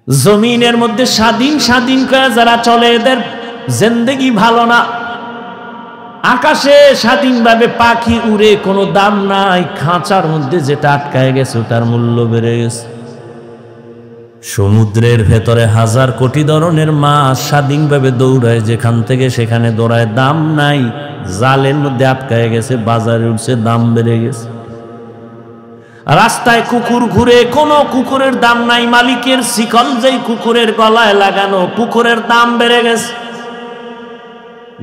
জমিনের মধ্যে স্বাধীন স্বাধীন করে যারা চলে এদের জিন্দেগি ভালো না। আকাশে স্বাধীনভাবে পাখি উড়ে, কোনো দাম নাই, খাঁচার মধ্যে যেটা আটকায় গেছে তার মূল্য বেড়ে গেছে। সমুদ্রের ভেতরে 1000 কোটি ধরনের মাছ স্বাধীনভাবে দৌড়ায়, যেখান থেকে সেখানে দৌড়ায়, দাম নাই, জালের মধ্যে আটকায় গেছে, বাজারে উঠছে, দাম বেড়ে গেছে। রাস্তায় কুকুর ঘুরে, কোনো কুকুরের দাম নাই, মালিকের শিকল যেই কুকুরের গলায় লাগানো, কুকুরের দাম বেড়ে গেছে।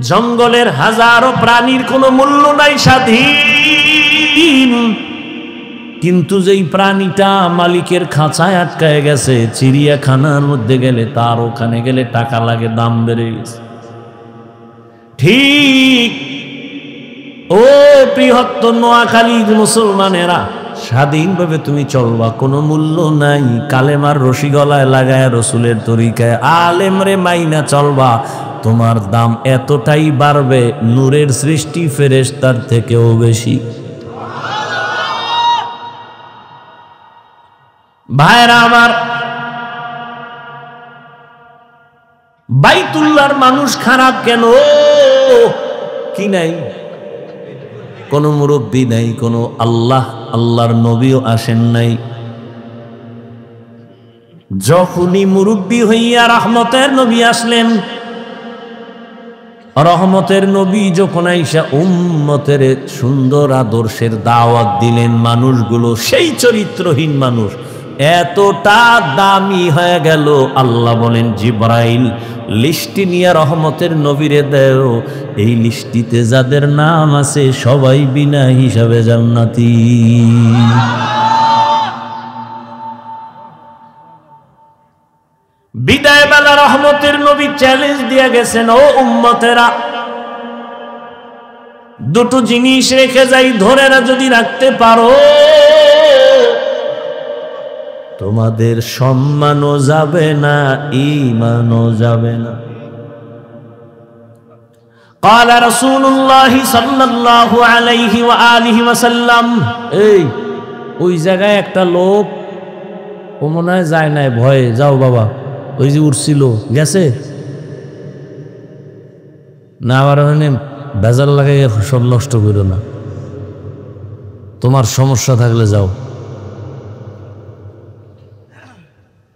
জঙ্গলের হাজারো প্রাণীর কোনো মূল্য নাই, স্বাধীন। কিন্তু যেই প্রাণীটা মালিকের খাঁচায় আটকায় গেছে, চিড়িয়াখানার মধ্যে গেলে, তার ওখানে গেলে টাকা লাগে, দাম বেড়ে গেছে। ঠিক ও বৃহত্তর নোয়াখালীর মুসলমানেরা, স্বাধীনভাবে তুমি চলবা, কোনো মূল্য নাই। কালেমার রশি গলায় লাগায় রসুলের তরিকায় আলেমরে মাইনা চলবা, তোমার দাম এতটাই বাড়বে, নূরের সৃষ্টি ফেরেশতার থেকেও বেশি। ভাইরা আমার, বাইতুল্লাহর মানুষ খারাপ কেন? কি নাই? কোনো মুরব্বী নাই, কোনো আল্লাহর নবীও আসেন নাই। যখনই মুরব্বী হইয়া রহমতের নবী আসলেন, রহমতের নবী যখন আইসা উম্মতের সুন্দর আদর্শের দাওয়াত দিলেন, মানুষগুলো সেই চরিত্রহীন মানুষ এতটা দামি হয়ে গেল, আল্লাহ বলেন জিবরাইল লিস্টি নিয়ে রহমতের নবীরে দেও, এই লিস্টিতে যাদের নাম আছে সবাই বিনা হিসাবে জান্নাতি। বিদায় বেলা রহমতের নবী চ্যালেঞ্জ দিয়ে গেছেন, ও উম্মতেরা, দুটো জিনিস রেখে যাই, ধরে যদি রাখতে পারো তোমাদের সম্মানও যাবে না, ঈমানও যাবে না। قال رسول الله صلى الله عليه وآله وسلم এই ওই জায়গায় একটা লোক ও মনে হয় যায় নাই ভয়ে যাও বাবা ওই যে উঠছিল গেছে না আবার বেজার লাগাই সব নষ্ট করো না তোমার সমস্যা থাকলে যাও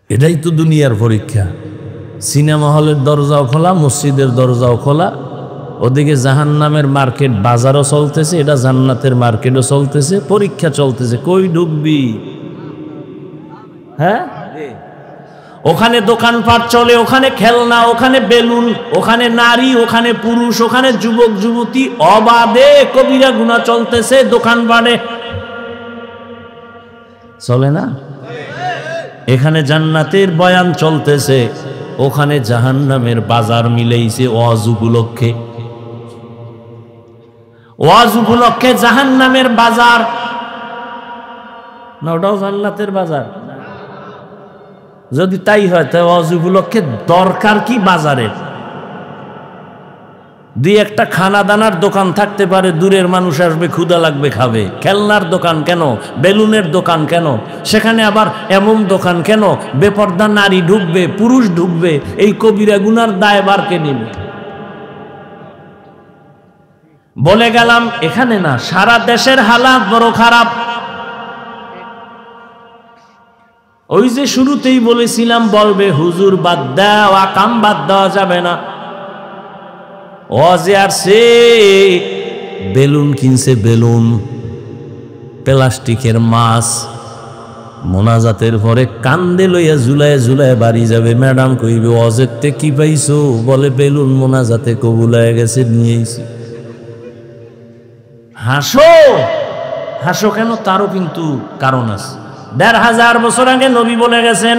এটাই তো দুনিয়ার পরীক্ষা সিনেমা হলের দরজাও খোলা মসজিদের দরজাও খোলা ওদিকে জাহান্নামের মার্কেট বাজারও চলতেছে এটা জান্নাতের মার্কেটও চলতেছে পরীক্ষা চলতেছে কই ঢুকবি হ্যাঁ ওখানে দোকানপাট চলে ওখানে খেলনা ওখানে বেলুন ওখানে নারী ওখানে পুরুষ ওখানে যুবক যুবতী অবাধে কবিরা গুনাহ চলতেছে দোকানপাটে চলে না এখানে জান্নাতের বয়ান চলতেছে ওখানে জাহান্নামের বাজার মিলেইছে ওয়াজ উপলক্ষে জাহান্নামের বাজার না ওটাও জান্নাতের বাজার যদি তাই হয় তাহলে ওয়াজ উপলক্ষে দরকার কি বাজারের দুই একটা খানা দানার দোকান থাকতে পারে দূরের মানুষ আসবে ক্ষুধা লাগবে খাবে খেলনার দোকান কেন বেলুনের দোকান কেন সেখানে আবার এমন দোকান কেন বেপর্দা নারী ঢুকবে পুরুষ ঢুকবে এই কবিরা গুনার দায়ভার কে নেবে বলে গেলাম এখানে না সারা দেশের হালাত বড় খারাপ ওই যে শুরুতেই বলেছিলাম বলবে হুজুর বাদ দাও আকাম বাদ দেওয়া যাবে না ওয়াজে আসছে বেলুন কিনছে বেলুন প্লাস্টিকের মাছ মোনাজাতের পরে কান্দে লইয়া ঝুলায় ঝুলায় বাড়ি যাবে ম্যাডাম কইবে ওয়াজেরতে কি পাইছো বলে বেলুন মোনাজাতে কবুল হয়ে গেছে নিয়েছি হাসো হাসো কেন তারও কিন্তু কারণ আছে ১৫০০ বছর আগে নবী বলে গেছেন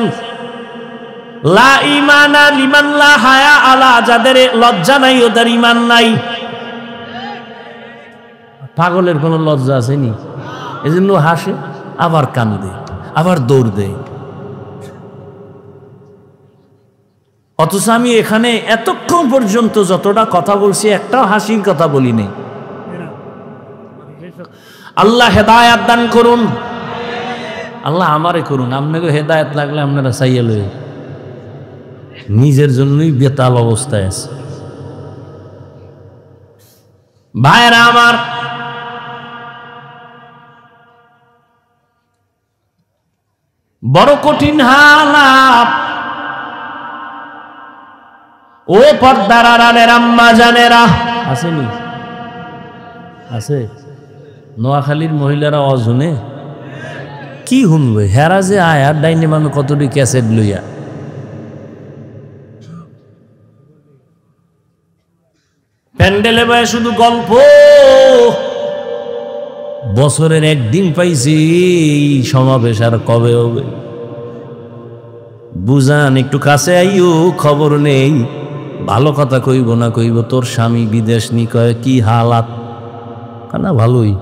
লা ঈমানা লিমান লা হায়া আলা যাদের লজ্জা নাই ওদের ঈমান নাই পাগলের কোনো লজ্জা আসেনি এজন্য হাসে আবার কান্দে আবার দৌড় দেয় অথচ আমি এখানে এতক্ষণ পর্যন্ত যতটা কথা বলছি একটাও হাসির কথা বলি নাই আল্লাহ হেদায়েত দান করুন আল্লাহ আমারে করুন আপনাকে হেদায়েত লাগলে আপনারা চাইয়া লই নিজের জন্যই বেতাল অবস্থায় আছে ভাইরা আমার বড় কঠিন হালাত ও পর্দার আড়ালের আম্মা জানেরা আসেনি আছে নোয়াখালীর মহিলারা অজনে কি শুনবে হেরা যে আয়ার ডাইনে মানুষ কতটি ক্যাসেট লইয়া প্যান্ডেলে বয়ে শুধু গল্প বছরের একদিন পাইছি সমাবেশ আর কবে হবে বুঝান একটু কাছে আইও খবর নেই ভালো কথা কইব না কইব তোর স্বামী বিদেশ নি কয় কি হালাত না ভালোই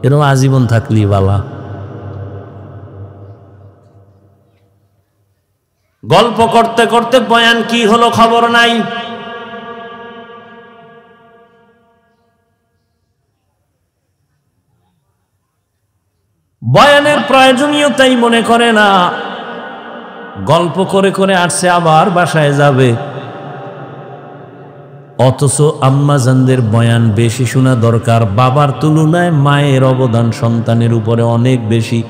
এরকম আজীবন থাকলি বালা গল্প করতে করতে বয়ান কি হলো খবর নাই বয়ানের প্রয়োজনীয়তাই মনে করে না গল্প করে করে আসছে আবার বাসায় যাবে অথচ আম্মাজানদের বয়ান বেশি শোনা দরকার বাবার তুলনায় মায়ের অবদান সন্তানের উপরে অনেক বেশি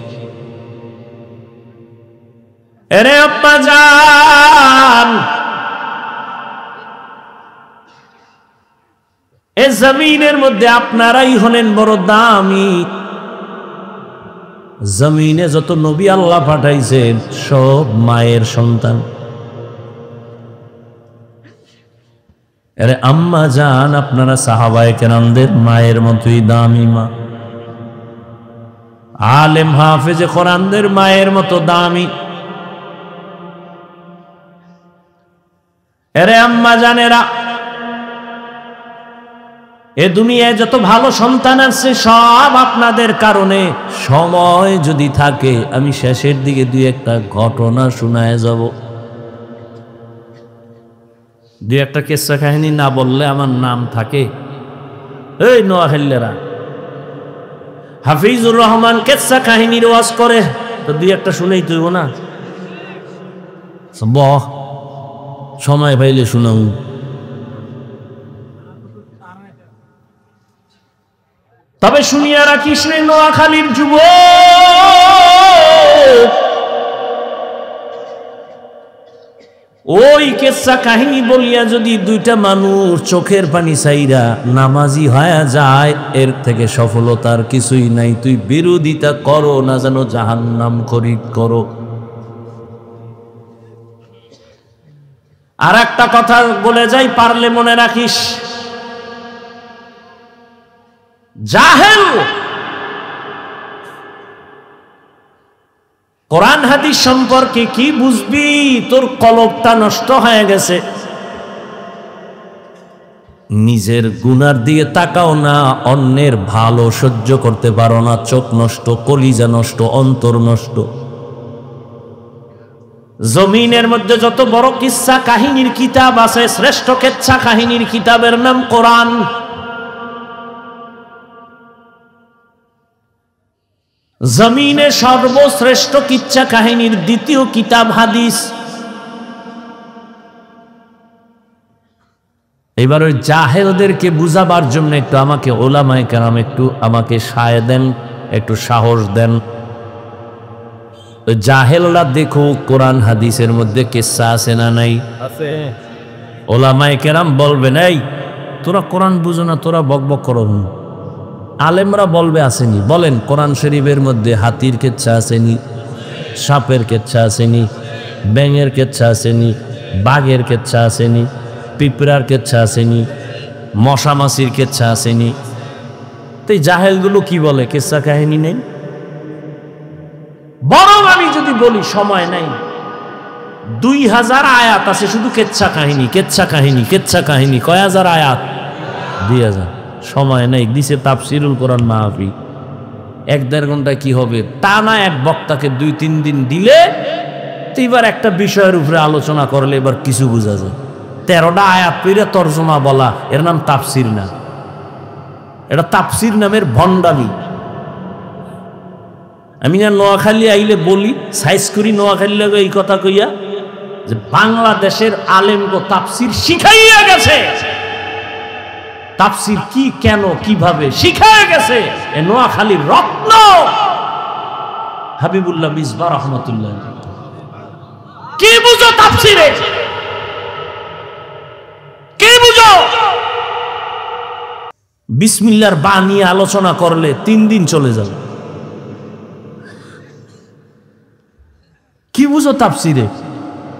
এরে আব্বাজান এ জমিনের মধ্যে আপনারাই হলেন বড় দামি জমিনে যত নবী আল্লাহ পাঠাইছেন সব মায়ের সন্তান আরে আম্মা জান আপনারা সাহাবায়ে কেরামদের মায়ের মতোই দামি মা আলেম হাফেজে কোরআনদের মায়ের মতো দামি আরে আম্মা জানেরা এ দুনিয়ায় যত ভালো সন্তান আছে সব আপনাদের কারণে সময় যদি থাকে আমি শেষের দিকে দুই একটা ঘটনা শোনায় যাব দুই একটা কেচ্ছা কাহিনী না বললে আমার নাম থাকে। এই নোয়াখালীরা হাফিজুর রহমান কেচ্ছা কাহিনীর ওয়াজ করে, তো দুই একটা শুনেই তুইব না? বহ, সময় পাইলে শুনাও। তবে শুনিয়া রাখিস রে নোয়াখালীর যুবক, ওই কেচ্ছা কাহিনী বলিয়া যদি দুইটা মানুষ চোখের পানি চাইরা নামাজি হয়ে যায়, এর থেকে সফলতার কিছুই নাই। তুই বিরোধিতা করো না যেন জাহান্নাম খরিদ করো। আর একটা কথা বলে যাই, পারলে মনে রাখিস, জাহেল কোরআন হাদিস সম্পর্কে কি বুঝবি? তোর কলবটা নষ্ট হয়ে গেছে। নিজের গুনার দিয়ে তাকাও না, অন্যের ভালো সহ্য করতে পারো না। চোখ নষ্ট, কলিজা নষ্ট, অন্তর নষ্ট। জমিনের মধ্যে যত বড় কিচ্ছা কাহিনীর কিতাব আছে, শ্রেষ্ঠ কিচ্ছা কাহিনীর কিতাবের নাম কোরআন। জমিনে সর্বশ্রেষ্ঠ কিচ্ছা কাহিনীর দ্বিতীয় কিতাব হাদিস। এবার ওই জাহেলদেরকে বুঝাবার জন্য একটু আমাকে ওলামায়ে কেরাম একটু আমাকে সায় দেন, একটু সাহস দেন। ওই জাহেলরা দেখো কোরআন হাদিসের মধ্যে কিচ্ছা আছে না নাই? আছে। ওলামায়ে কেরাম বলবেন, এই তোরা কোরআন বুঝো না, তোরা বকবক করো। আলেমরা বলবে আসেনি। বলেন, কোরআন শরীফের মধ্যে হাতির কেচ্ছা আসেনি, সাপের কেচ্ছা আসেনি, ব্যাঙের কেচ্ছা আসেনি, বাঘের কেচ্ছা আসেনি, পিঁপড়ার কেচ্ছা আসেনি, মশা মাছির কেচ্ছা আসেনি? তো এই জাহেলগুলো কি বলে কেচ্ছা কাহিনী নেই? বরং আমি যদি বলি, সময় নাই, 2000 আয়াত আছে শুধু কেচ্ছা কাহিনী, কেচ্ছা কাহিনী, কেচ্ছা কাহিনী। কয় হাজার আয়াত? 2000। সময় নেই, দিছে তাফসিরুল কোরআন মাহফিল। 1-1.5 ঘন্টা কি হবে? টানা এক বক্তাকে 2-3 দিন দিলে তো এবার একটা বিষয়ের উপরে আলোচনা করলে এবার কিছু বোঝা যায়। 13টা আয়াত পড়ে তরজমা বলা, এর নাম তাফসির না। এটা তাফসির নামের ভণ্ডামি। আমি না নোয়াখালী আইলে বলি, সাইজ করি নোয়াখালী লাগে এই কথা কইয়া যে বাংলাদেশের আলেমগো তাফসির শিখাইয়া গেছে। তাফসির কি, কেন, কিভাবে শিখায় গেছে এ নোয়াখালীর রত্ন হাবিবুল্লাহ মিসবাহ রহমাতুল্লাহ। কি বুঝো তাফসিরে? কি বুঝো? বিসমিল্লাহর বা নিয়ে আলোচনা করলে 3 দিন চলে যাবে। কি বুঝো তাফসিরে?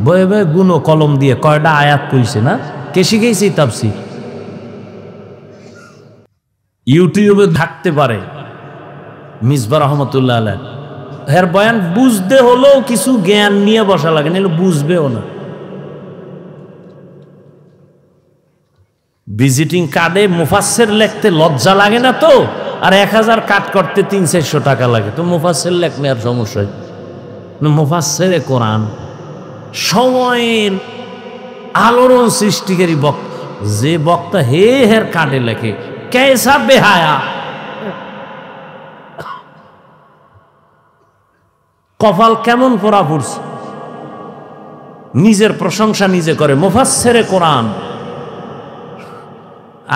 বয়ে বয়ে গুনো কলম দিয়ে কয়টা আয়াত কইছে না? কে শিখাইছে তাফসির? ইউটিউবে থাকতে পারে মিসবাহ রহমতুল্লাহ আলাইহ, এর বয়ান বুঝতে হলেও কিছু জ্ঞান নিয়ে বসা লাগে, নাহলে বুঝবেও না। ভিজিটিং কার্ডে মুফাসসির লিখতে লজ্জা লাগে না তো? আর 1000 কাট করতে 300-400 টাকা লাগে, তো মুফাসসির লেখলে আর সমস্যা? মুফাসসিরে কোরআন সময়ের আলোড়ন সৃষ্টিকারী বক্তা, যে বক্তা হের কার্ডে লেখে, কেসা বেহায়া, কপাল কেমন পড়া পড়ছে। নিজের প্রশংসা নিজে করে, মুফাসসিরে কোরআন।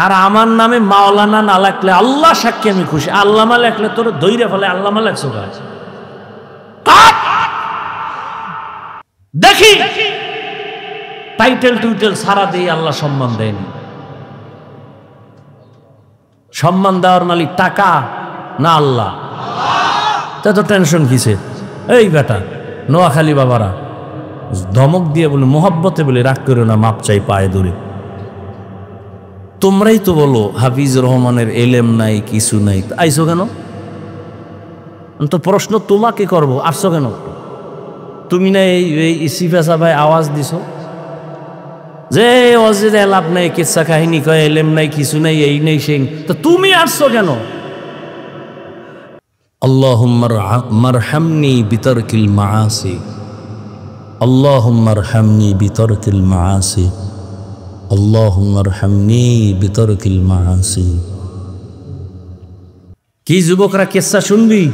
আর আমার নামে মাওলানা না লেখলে আল্লাহ সাক্ষী আমি খুশি, আল্লামা লেখলে তোর দইরে ফেলে, আল্লামা লেখছো কাজ। দেখি টাইটেল টুইটেল সারা দিয়ে আল্লাহ সম্মান দেয়নি। সম্মান দেওয়ার মালিক টাকা না আল্লাহ? তা তো টেনশন কিসে? এই বেটা নোয়াখালী বাবারা ধমক দিয়ে বলে, মোহাব্বতে বলে, রাগ করো না, মাপ চাই পায়ে ধরে। তোমরাই তো বলো হাফিজুর রহমানের এলেম নাই, কিছু নাই, আইসো কেন? তো প্রশ্ন তোমাকে করবো, আসছো কেন? তুমি না এই সিফাসা ভাই আওয়াজ দিছো যে অজেদে লাভ নাই, কিচ্ছা কাহিনী কয়, এলেম নাই, কিছু নাই, এই নেই সেই, তো তুমি আসছো কেন? আল্লাহুম্মা মারহামনি বিতারকিল মাআসি, আল্লাহুম্মা মারহামনি বিতারকিল মাআসি। আল্লাহুম্মা আরহামনি বিতরকিল মাআসি। কি যুবকরা কিসসা শুনবি?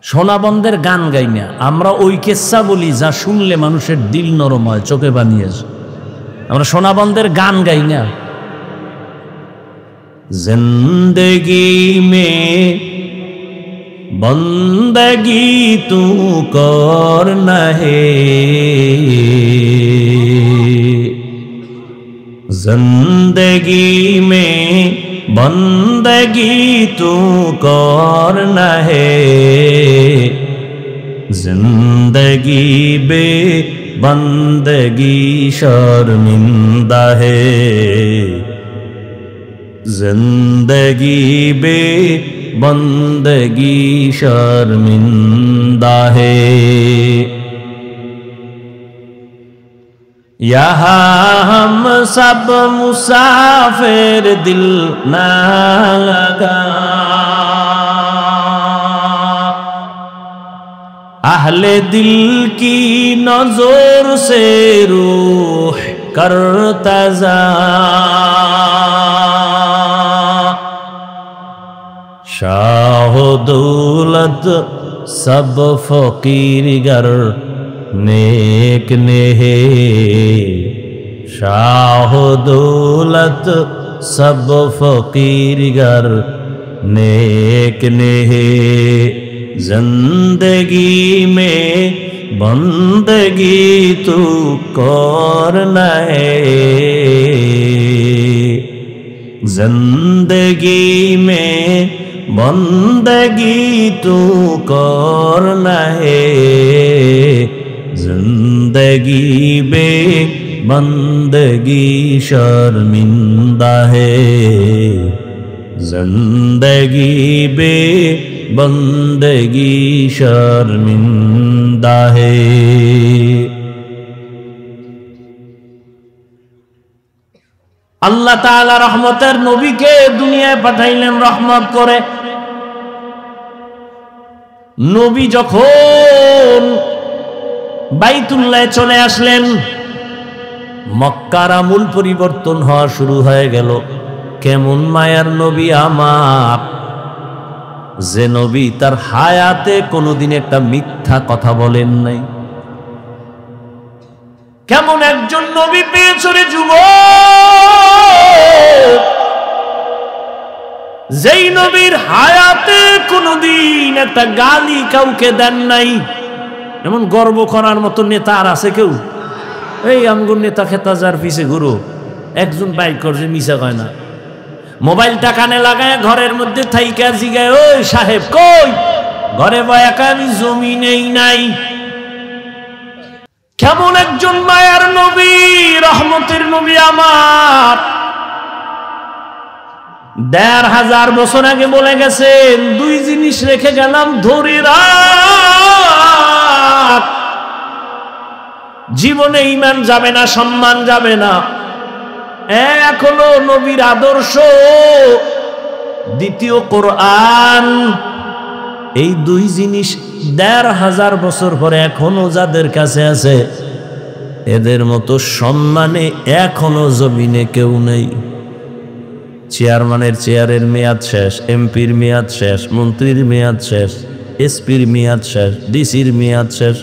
সোনাবন্ধের গান গাই না আমরা, ওই কিসসা বলি যা শুনলে মানুষের দিল নরম হয়, চোখে বানিয়ে আসে। আমরা সোনাবন্ধের গান গাই না। জিন্দগি মে বন্দগি তু করনা হে, जिंदगी में बंदगी तू करना है, जिंदगी बे बंदगी शर्मिंदा है, जिंदगी बे बंदगी शर्मिंदा है। यहाँ हम सब मुसाफिर दिल ना लगा, अहले दिल की नजर से रूह करता जा, शाह दौलत सब फकीर गर नेक ने है, शाह दौलत सब फकीर गर नेक ने है, जिंदगी में बंदगी तू करना है, जिंदगी में बंदगी तू करना है, जिंदगी बे बंदगी शर्मिंदा है, जिंदगी बे बंदगी शर्मिंदा है। আল্লাহ তাআলা রহমতের নবীকে দুনিয়ায় পাঠাইলেন রহমত করে। নবী যখন বাইতুল্লাহ চলে আসলেন, মক্কার আমূল পরিবর্তন হওয়া শুরু হয়ে গেল। কেমন মায়ার নবী আমার, যে নবী তার হায়াতে কোনোদিন একটা মিথ্যা কথা বলেন নাই। কেমন একজন নবী পেয়েছ রে যুবক, যেই নবীর হায়াতে কোনোদিন একটা গালি কাউকে দেন নাই। এমন গর্ব করার মতো নেতা আর আছে কেউ? এই আমগুর নেতা খেতা যার পিছে ঘুরো, একজন বাইক করছে, মিশা কয় না। মোবাইলটা কানে লাগায় ঘরের মধ্যে থাইকা জিগায়, ওই সাহেব কই? ঘরে বয়াকা আমি জমি নেই নাই। কেমন একজন মায়ার নবী, রহমতের নবী আমার, ১৫০০ বছর আগে বলে গেছেন, দুই জিনিস রেখে গেলাম ধরে রাখ, জীবনে ঈমান যাবে না, সম্মান যাবে না। এক হলো নবীর আদর্শ, দ্বিতীয় কোরআন। এই দুই জিনিস ১৫০০ বছর পরে এখনো যাদের কাছে আছে, এদের মতো সম্মানে এখনো জমিনে কেউ নেই। চেয়ারম্যানের চেয়ারের মেয়াদ শেষ, এমপির মেয়াদ শেষ, মন্ত্রীর মেয়াদ শেষ, এসপির মেয়াদ শেষ, ডিসির মেয়াদ শেষ।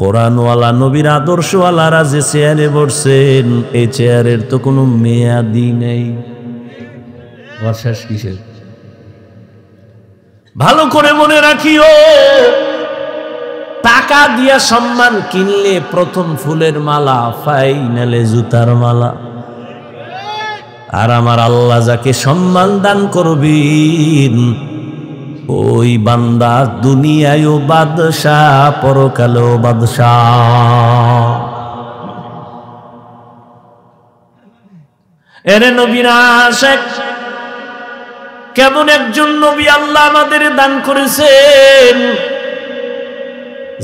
কোরআনওয়ালা নবীর আদর্শওয়ালারা যে চেয়ারে বসছেন, এই চেয়ারের তো কোনো মেয়াদই নেই। শেষ কিসের? ভালো করে মনে রাখিও, টাকা দিয়া সম্মান কিনলে প্রথম ফুলের মালা, ফাইনালে জুতার মালা। আর আমার আল্লাহ যাকে সম্মান দান করবেন, ওই বান্দা দুনিয়ায়ও বাদশাহ, পরকালেও বাদশাহ। এরে নবীর আশিক, কেমন একজন নবী আল্লাহ আমাদের দান করেছেন,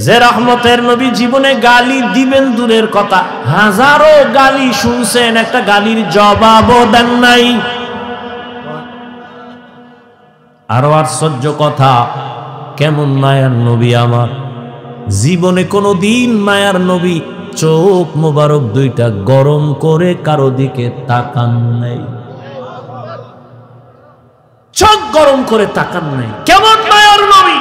যে রহমতের নবী জীবনে গালি দিবেন দূরের কথা, হাজারো গালি শুনছেন, একটা গালির জবাবও দেন নাই। আরো আশ্চর্য কথা, কেমন মায়ার নবী আমার, জীবনে কোনো দিন মায়ার নবী চোখ মোবারক দুইটা গরম করে কারো দিকে তাকান নাই, চোখ গরম করে তাকান নাই। কেমন মায়ার নবী,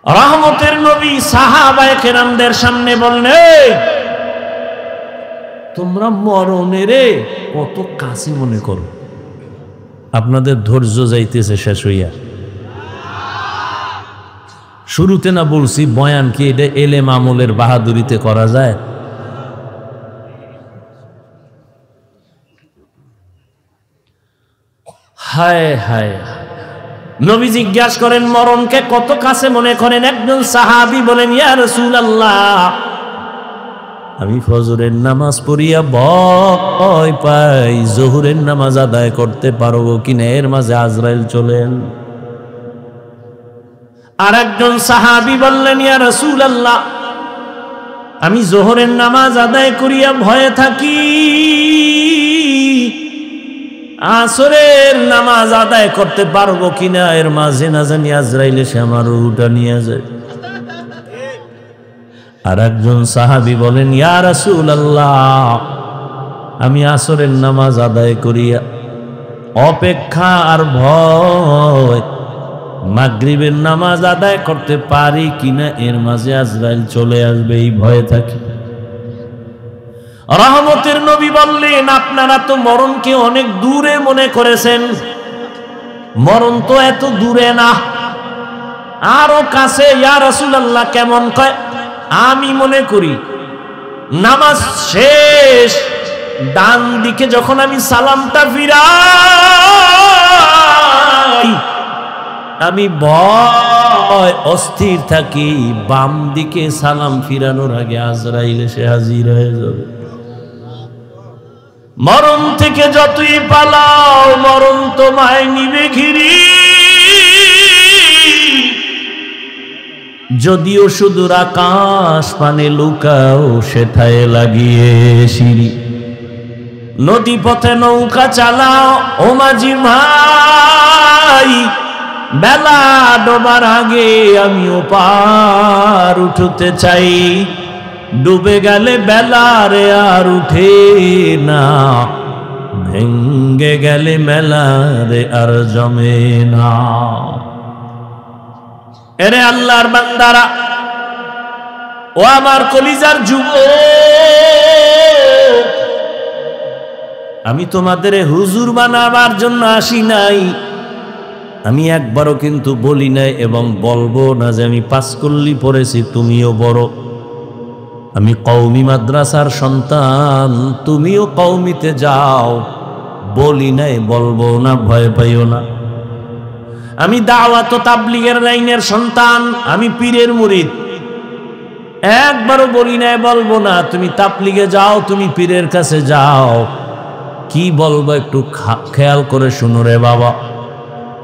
রহমতের নবী। সাহাবায়ে কেরামদের সামনে বললেন, তোমরা মরণের কত কাছে মনে করো, আপনাদের ধৈর্য যাইতেছে শেষ হইয়া। শুরুতে না বলছি বয়ান কি এটা এলেম আমলের বাহাদুরিতে করা যায়? হায় হায়। নবী জিজ্ঞাসা করেন মরণকে কত কাছে মনে করেন? একজন সাহাবী বলেন, ইয়া রাসূলুল্লাহ, আমি ফজরের নামাজ পড়িয়া ভয় পাই জোহরের নামাজ আদায় করতে পারবো কিনা, এর মাঝে আজরাইল চলেন। আর একজন সাহাবী বললেন, ইয়া রাসূলুল্লাহ, আমি জোহরের নামাজ আদায় করিয়া ভয়ে থাকি, আসরের নামাজ আদায় করতে পারবো কিনা, এর মাঝে না জানি আজরাইল এসে আমার রূহটা নিয়ে যায়। আর একজন সাহাবী বলেন, ইয়া রাসূলুল্লাহ, আমি আসরের নামাজ আদায় করিয়া অপেক্ষা আর ভয় মাগরিবের নামাজ আদায় করতে পারি কিনা, এর মাঝে আজরাইল চলে আসবে, এই ভয়ে থাকি। রহমতের নবী বললেন, আপনারা তো মরণকে অনেক দূরে মনে করেছেন, মরণ তো এত দূরে না, আরো কাছে। ইয়া রাসূলুল্লাহ, কেমন? কয়, আমি মনে করি নামাজ শেষ ডান দিকে যখন আমি সালামটা ফিরাই, আমি ভয় অস্থির থাকি, বাম দিকে সালাম ফিরানোর আগে আজরাইল এসে হাজির হয়ে যাবে। মরণ থেকে যতই পালাও, মরণ তোমায় নিবে ঘিরি, যদিও সুদূর আকাশ পানে লুকাও, সেথায় লাগিয়ে সিঁড়ি। নদী পথে নৌকা চালাও ও মাঝি ভাই, বেলা ডোবার আগে আমিও পার উঠতে চাই, ডুবে গেলে বেলা রে আর উঠে না, ভেঙ্গে গেলে মেলা রে আর জমে না। এরে আল্লাহর বান্দারা, ও আমার কলিজার যুবক, আমি তোমাদের হুজুর বানাবার জন্য আসি নাই, আমি একবারও কিন্তু বলি নাই এবং বলবো না যে আমি পাঁচকল্লি পড়েছি তুমিও বড়, আমি কওমি মাদ্রাসার সন্তান তুমিও কওমিতে যাও, বলি নাই, বলবো না, ভয় পাইও না। আমি দাওয়াত ও তাবলীগের লাইনের সন্তান, আমি পীরের মুরিদ, একবারও বলি নাই, বলবো না তুমি তাবলীগে যাও, তুমি পীরের কাছে যাও। কি বলবো একটু খেয়াল করে শুনো রে বাবা,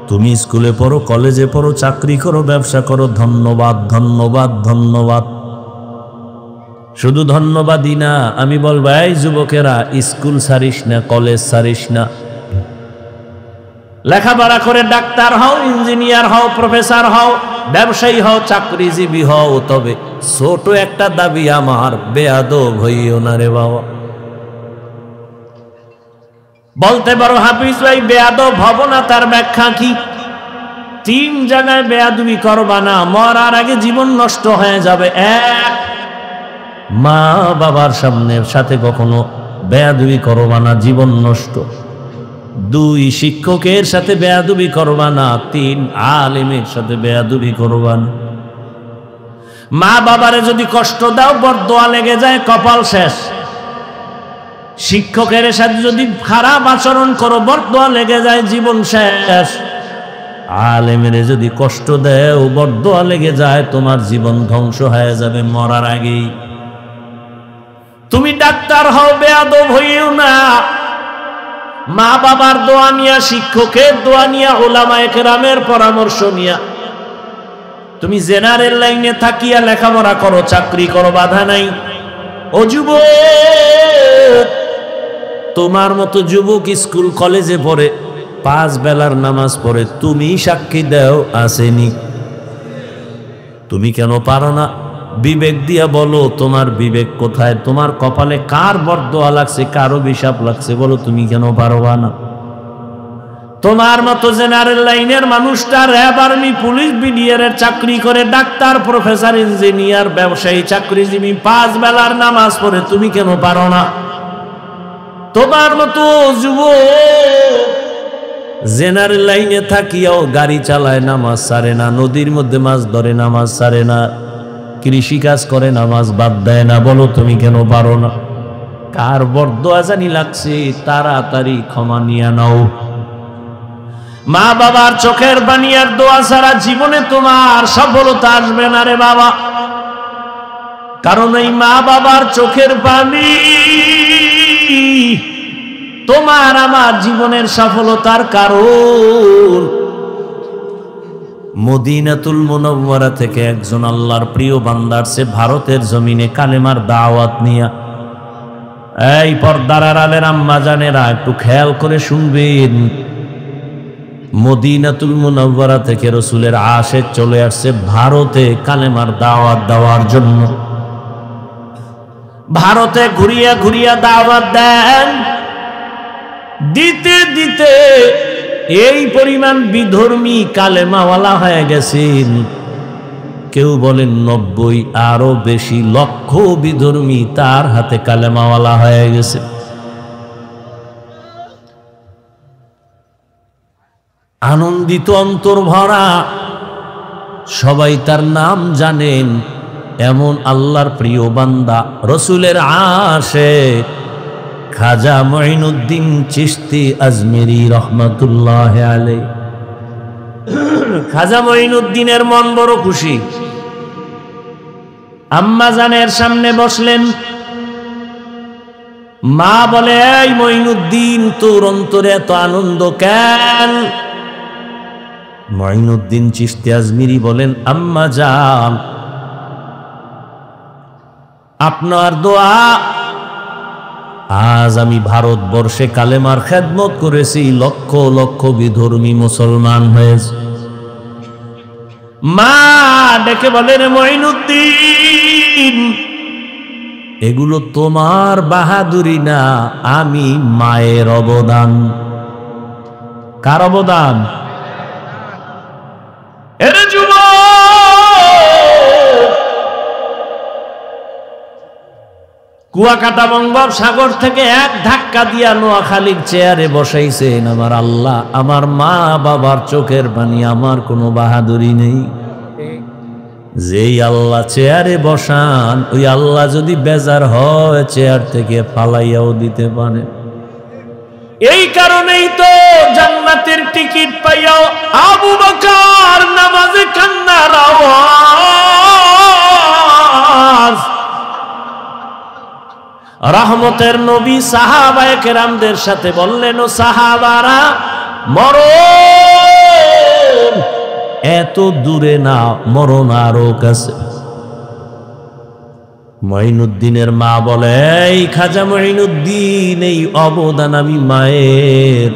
তুমি স্কুলে পড়ো, কলেজে পড়ো, চাকরি করো, ব্যবসা করো, ধন্যবাদ ধন্যবাদ ধন্যবাদ। শুধু ধন্যবাদই না, আমি বলবো এই যুবকেরা, স্কুল ছাড়িস না, কলেজ ছাড়িস না, লেখাপড়া করে ডাক্তার হও, ইঞ্জিনিয়ার হও, প্রফেসর হও, ব্যবসায়ী হও, চাকরিজীবী হও, তবে ছোট একটা দাবি আমার, বেয়াদব হইও না রে বাবা। বলতে পারো হাফিজ ভাই বেয়াদব হব না, তার ব্যাখ্যা কি? 3 জায়গায় বেয়াদবি করবা না, মরার আগে জীবন নষ্ট হয়ে যাবে। 1, মা বাবার সাথে কখনো বেয়াদবি করবা না, জীবন নষ্ট। 2, শিক্ষকের সাথে বেয়াদবি করবা না। 3, আলেমের সাথে বেয়াদবি করবা না। মা বাবারে যদি কষ্ট দাও, বরদোয়া লেগে যায়, কপাল শেষ। শিক্ষকের সাথে যদি খারাপ আচরণ করো, বরদোয়া লেগে যায়, জীবন শেষ। আলেমের যদি কষ্ট দেও, বরদোয়া লেগে যায়, তোমার জীবন ধ্বংস হয়ে যাবে মরার আগেই। তুমি ডাক্তার হও, বেয়াদব হইও না। মা বাবার দোয়া নিয়া, শিক্ষকের দোয়া নিয়া, উলামায়ে কেরামের পরামর্শ নিয়া তুমি জেনারেল লাইনে থাকিয়া লেখাপড়া করো, চাকরি করো, বাধা নাই। ও যুবক, তোমার মতো যুবক স্কুল কলেজে পড়ে, 5 বেলার নামাজ পড়ে, তুমি সাক্ষী দাও আসেনি? তুমি কেন পারো না? বিবেক দিয়া বলো, তোমার বিবেক কোথায়? তোমার কপালে কার বরদোয়া লাগছে, কার অভিশাপ লাগছে, বলো, তুমি কেন পারবা না? তোমার মতো জেনারেল লাইনের মানুষটা র্যাব, আর্মি, পুলিশ, বিডিআরের চাকরি করে, ডাক্তার, প্রফেসর, ইঞ্জিনিয়ার, ব্যবসায়ী, চাকরিজীবী, 5 বেলার নামাজ পড়ে, তুমি কেন পারো না? তোমার মতো যুবক জেনারেল লাইনে থাকিয়াও গাড়ি চালায়, নামাজ ছাড়ে না, নদীর মধ্যে মাছ ধরে, নামাজ ছাড়ে না, কৃষি কাজ করে, নামাজ বাদ দেয় না, বলো তুমি কেন পারো না? কার বরদোয়া জানি লাগছে, তাড়াতাড়ি ক্ষমা নিয়ে নাও। মা বাবার চোখের পানি আর দোয়া ছাড়া জীবনে তোমার সফলতা আসবে না রে বাবা। কারণ এই মা বাবার চোখের পানি তোমার আমার জীবনের সফলতার কারণ। মদিনাতুল মুনাওয়ারা থেকে একজন আল্লাহর প্রিয় বান্দা আসছে ভারতের জমিনে কালেমার দাওয়াত নিয়া। এই পর্দার আড়ালের আম্মা জানেরা একটু খেয়াল করে শুনবেন, মদিনাতুল মুনাওয়ারা থেকে রাসূলের আশিক চলে আসছে ভারতে কালেমার দাওয়াত দেওয়ার জন্য। ভারতে ঘুরিয়া ঘুরিয়া দাওয়াত দেন, দিতে দিতে এই পরিমাণ বিধর্মী কালেমাওয়ালা হয়ে গেছেন। কেউ বলেন 90, আরো বেশি লক্ষ বিধর্মী তার হাতে কালেমাওয়ালা হয়ে গেছে। আনন্দিত অন্তর ভরা, সবাই তার নাম জানেন। এমন আল্লাহর প্রিয় বান্দা রাসূলের আশিক খাজা মঈনুদ্দিন চিশতি আজমেরি রহমাতুল্লাহ আলাইহি। খাজা মঈনুদ্দিনের মন বড় খুশি। আম্মা জানের সামনে বসলেন। মা বলে, এই মঈনুদ্দিন, তোর অন্তরে এত আনন্দ কেন? মঈনুদ্দিন চিশতি আজমেরি বলেন, আম্মা জান, আপনার দোয়া আজ আমি ভারতবর্ষে কালেমার খেদমত করেছি, লক্ষ লক্ষ বিধর্মী মুসলমান হয়েছে। মা ডেকে বলেন, মঈনুদ্দিন, এগুলো তোমার বাহাদুরি না, আমি মায়ের অবদান। কার অবদান? এর কুয়াকাটা বঙ্গোপসাগর থেকে এক ধাক্কা দিয়া নোয়াখালীর চেয়ারে বসাইছেন আমার আল্লাহ। আমার মা বাবার চোখের পানি, আমার কোনো বাহাদুরি নেই। যেই আল্লাহ চেয়ারে বসান, ওই আল্লাহ যদি বেজার হয় চেয়ার থেকে ফালাইয়াও দিতে পারে। এই কারণেই তো জান্নাতের টিকিট পাইয়াও আবু বকর নামাজে কান্নার আওয়াজ। রহমতের নবী সাহাবায়ে কেরামদের সাথে বললেন, ও সাহাবারা, মরণ এত দূরে না, মরণ আরো কাছে। মঈনুদ্দিনের মা বলে, এই খাজা মঈনুদ্দিন, এই অবদান আমি মায়ের।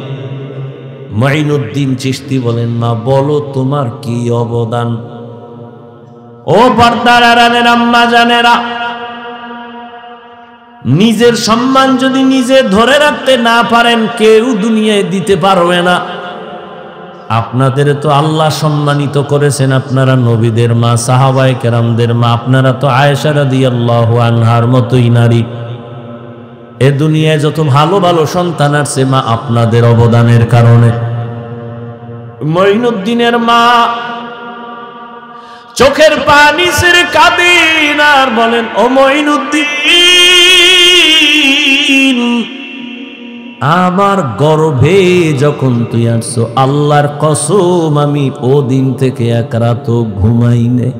মঈনুদ্দিন চিশতি বলেন, মা বলো তোমার কি অবদান? ও পর্দার আড়ালের আম্মা জানেরা, নিজের সম্মান যদি নিজে ধরে রাখতে না পারেন, কেউ দুনিয়ায় দিতে পারবে না। আপনাদের তো আল্লাহ সম্মানিত করেছেন, আপনারা নবীদের মা, সাহাবায়ে কেরামদের মা, আপনারা তো আয়েশা রাদিয়াল্লাহু আনহার মতোই নারী। এ দুনিয়ায় যত ভালো ভালো সন্তান আসছে, মা আপনাদের অবদানের কারণে। মঈনুদ্দিনের মা চোখের পানি ছেড়ে কাঁদেন আর বলেন, ও মঈনুদ্দিন, আমার গর্ভে যখন তুই আসছো, আল্লাহর কসম আমি ও দিন থেকে এক রাতও ঘুমাই নাই।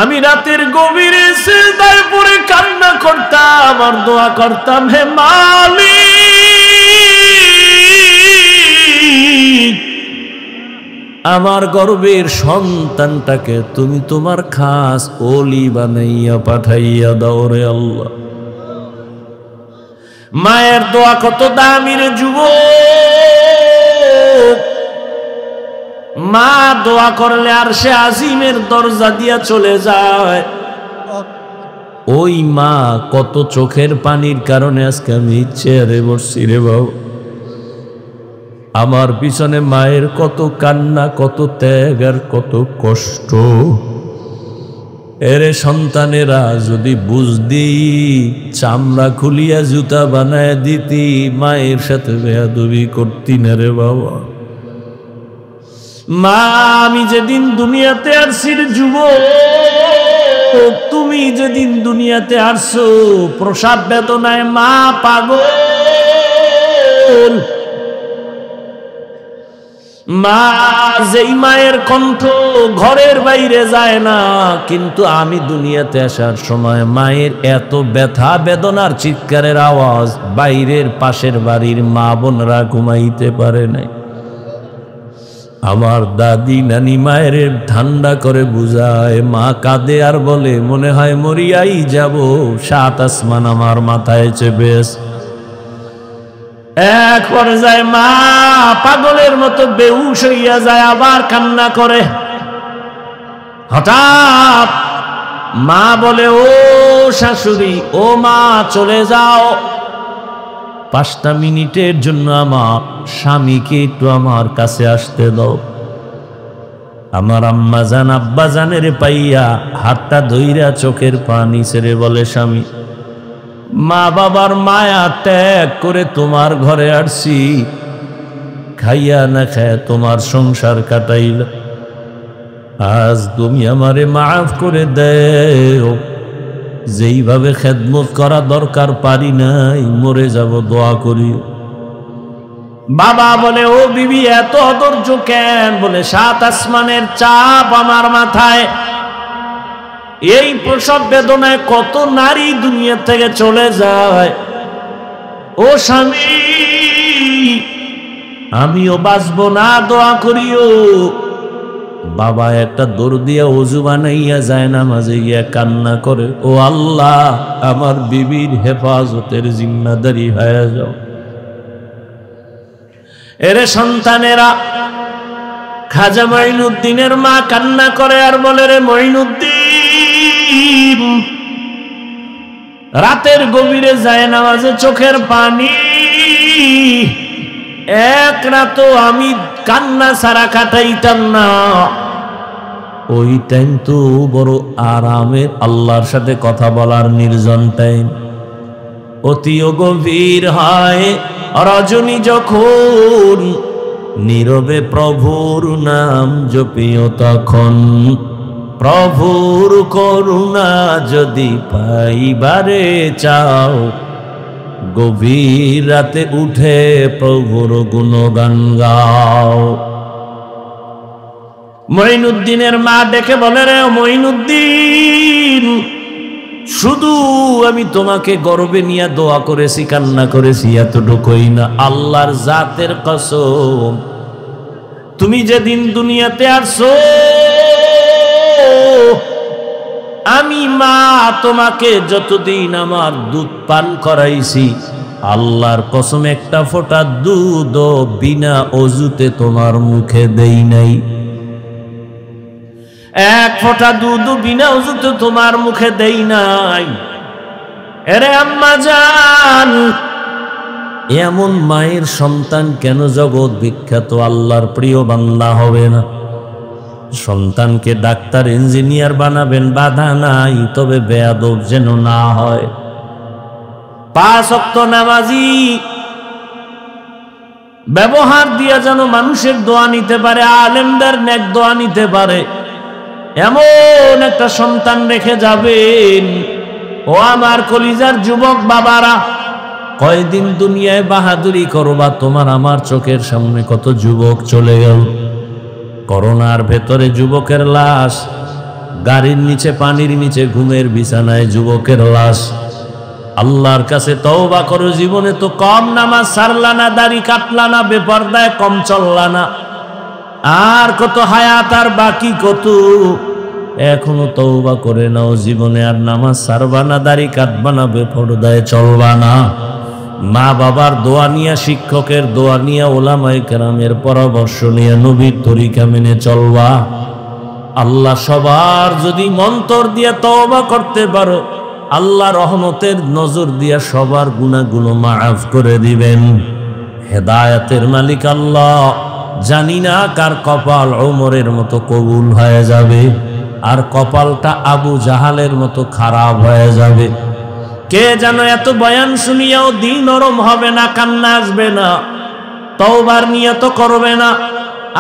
আমি রাতের গভীরে সিজদায় পড়ে কান্না করতাম আর দোয়া করতাম, হে মালিক, আমার গর্ভের সন্তানটাকে তুমি তোমার খাস ওলি বানাইয়া পাঠাইয়া দাও রে আল্লাহ। মায়ের দোয়া কত দামি রে যুবক। মা দোয়া করলে আর সে আজিমের দরজা দিয়া চলে যায়। ওই মা কত চোখের পানির কারণে আজকে আমি চেয়ারে বসছি রে বাবু। আমার পিছনে মায়ের কত কান্না, কত ত্যাগ আর কত কষ্ট। এরে সন্তানেরা যদি বুঝদি, চামড়া খুলিয়া জুতা বানায় দিতি, মায়ের সাথে বেয়াদবি করতি না রে বাবা। মা আমি যেদিন দুনিয়াতে আসছি যুবক, তুমি যেদিন দুনিয়াতে আসছো প্রসাব বেদনায় মা পাগল। মা যেই মায়ের কণ্ঠ ঘরের বাইরে যায় না, কিন্তু আমি দুনিয়াতে আসার সময় মায়ের এত ব্যথা বেদনার চিৎকারের আওয়াজ বাইরের পাশের বাড়ির মা বোনরা ঘুমাইতে পারে নাই। আমার দাদি নানি মায়ের ঠান্ডা করে বুঝায়, মা কাঁদে আর বলে মনে হয় মরিয়াই যাব, 7 আসমান আমার মাথায় চেপে। এক পর্যায়ে মা পাগলের মতো বেহুশ হইয়া যায়, আবার কান্না করে। হঠাৎ মা বলে, ও শাশুড়ি, ও মা চলে যাও, 5টা মিনিটের জন্য আমার স্বামীকে একটু আমার কাছে আসতে দাও। আমার আম্মা জান আব্বা জানের পাইয়া হাতটা ধইরা চোখের পানি ছেড়ে বলে, স্বামী, মা বাবার মায়া ত্যাগ করে তোমার ঘরে আসছি, খাইয়া না খায় তোমার সংসার কাটাইল, আজ তুমি আমারে মাফ করে দেও। যেইভাবে খেদমত করা দরকার পারি নাই, মরে যাব, দোয়া করি। বাবা বলে, ও বিবি এত অধৈর্য কেন? বলে 7 আসমানের চাপ আমার মাথায়। এই প্রসব বেদনায় কত নারী দুনিয়া থেকে চলে যায়। ও স্বামী, আমিও বাঁচবো না, দোয়া করিও। বাবা একটা দৌড় দিয়া ওযু বানাইয়া যায় না, মাঝে গিয়া কান্না করে, ও আল্লাহ, আমার বিবির হেফাজতের জিম্মাদারি হয়ে যাও। এরে সন্তানেরা, খাজা মঈনুদ্দিনের মা কান্না করে আর বলে, রে মঈনুদ্দিন, রাতের গভীরে যায় নামাজে চোখের পানি, এক রাতও আমি কান্না ছাড়া কাটাইতাম না। ওই টাইম তো বড় আরামের আল্লাহর সাথে কথা বলার নির্জন টাইম। অতিও গভীর হয় রজনী যখন, নীরবে প্রভুর নাম জপিও তখন। প্রভুর করুণা যদি পাইবারে চাও, গভীর রাতে উঠে প্রভুর গুণগান গাও। মঈনুদ্দিনের মা ডেকে বলে, রে মঈনুদ্দিন, শুধু আমি তোমাকে গর্বে নিয়ে দোয়া করেছি, কান্না করেছি, এতটুকুই না, আল্লাহর জাতের কসম, তুমি যেদিন দুনিয়াতে আসছো আমি মা তোমাকে যতদিন আমার দুধ পান করাইছি, আল্লাহর কসম একটা ফোঁটা দুধ বিনা অজুতে তোমার মুখে দেই নাই। এক ফোঁটা দুধ বিনা অজুতে তোমার মুখে দেই নাই। এরে আম্মা জান, এমন মায়ের সন্তান কেন জগৎ বিখ্যাত আল্লাহর প্রিয় বান্দা হবে না? সন্তানকে ডাক্তার ইঞ্জিনিয়ার বানাবেন, বাধা নাই, তবে বেয়াদব যেন না হয়। 5 ওয়াক্ত নামাজি ব্যবহার দিয়া যেন মানুষের দোয়া নিতে পারে, আলেমদের নেক দোয়া নিতে পারে, এমন একটা সন্তান রেখে যাবেন। ও আমার কলিজার যুবক বাবারা, কয়দিন দুনিয়ায় বাহাদুরি করবা? তোমার আমার চোখের সামনে কত যুবক চলে গেল। করোনার ভেতরে যুবকের লাশ, গাড়ির নিচে, পানির নিচে, ঘুমের বিছানায় যুবকের লাশ। আল্লাহর কাছে তওবা করো, জীবনে তো কম নামাজ ছাড়লা না, দাড়ি কাটলা না, বেপরদায় কম চললা না, আর কত হায়াত আর বাকি কত। এখনো তওবা করে নাও, জীবনে আর নামাজ ছাড়বা না, দাড়ি কাটবা না, বেপরদায় চলবা না। মা বাবার দোয়া নিয়ে, শিক্ষকের দোয়া নিয়ে, ওলামায়ে কেরামের পরামর্শ নিয়ে নবীর তরিকা মেনে চলবা। আল্লাহ সবার যদি মন্তর দিয়ে তওবা করতে পারো, আল্লাহ রহমতের নজর দিয়া সবার গুনাহগুলো মাফ করে দিবেন। হেদায়েতের মালিক আল্লাহ। জানি না কার কপাল ওমরের মতো কবুল হয়ে যাবে, আর কপালটা আবু জাহালের মতো খারাপ হয়ে যাবে। কে যেন এত বয়ান শুনিয়াও দিল নরম হবে না, কান্না আসবে না, তওবার নিয়ত করবে না,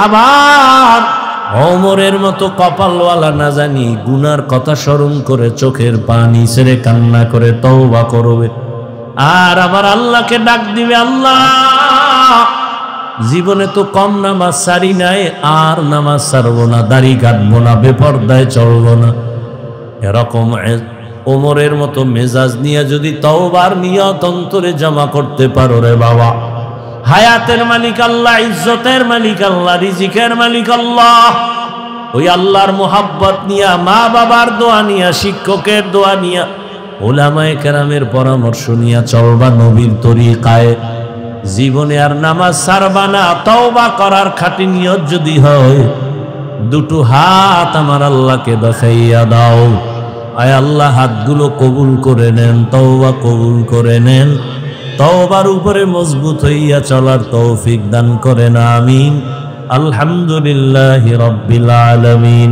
আবার ওমরের মতো কপালওয়ালা না জানি গুনার কথা স্মরণ করে চোখের পানি ছেড়ে কান্না করে তওবা করবে, আর আবার আল্লাহকে ডাক দিবে, আল্লাহ জীবনে তো কম নামাজ সারি নাই, আর নামাজ সারবো না, দাড়ি কাটবো না, বেপরদায় চলবো না। এরকম ওমরের মতো মেজাজ নিয়ে যদি তওবার নিয়ত অন্তরে জমা করতে পারো রে বাবা, হায়াতের মালিক আল্লাহ, ইজ্জতের মালিক আল্লাহ, রিজিকের মালিক আল্লাহ, ওই আল্লাহর মোহাব্বত নিয়া, মা বাবার দোয়া নিয়া, শিক্ষকের দোয়া নিয়া, ওলামায়ে কেরামের পরামর্শ নিয়া চলবা নবীর তরিকায়। জীবনে আর নামাজ ছাড়বা না। তওবা করার খাঁটি নিয়ত যদি হয়, দুটো হাত আমার আল্লাহকে দেখাইয়া দাও। আয় আল্লাহ, হাতগুলো কবুল করে নেন, তওবা কবুল করে নেন, তওবার উপরে মজবুত হইয়া চলার তৌফিক দান করেন, আমিন। আলহামদুলিল্লাহি রাব্বিল আলামিন,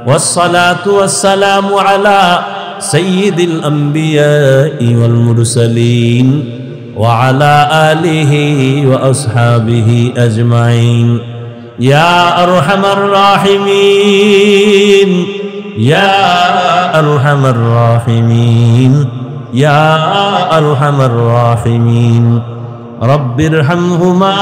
ওয়াসসালাতু ওয়াসসালামু আলা সাইয়্যিদিল আমবিয়াই ওয়াল মুরসালিন ওয়া আলা আলিহি ওয়া আসহাবিহি আজমাইন। ইয়া আরহামার রাহিমিন, ইয়া আরহামার রাহিমিন, ইয়া আরহামার রাহিমিন, রব্বিরহামহুমা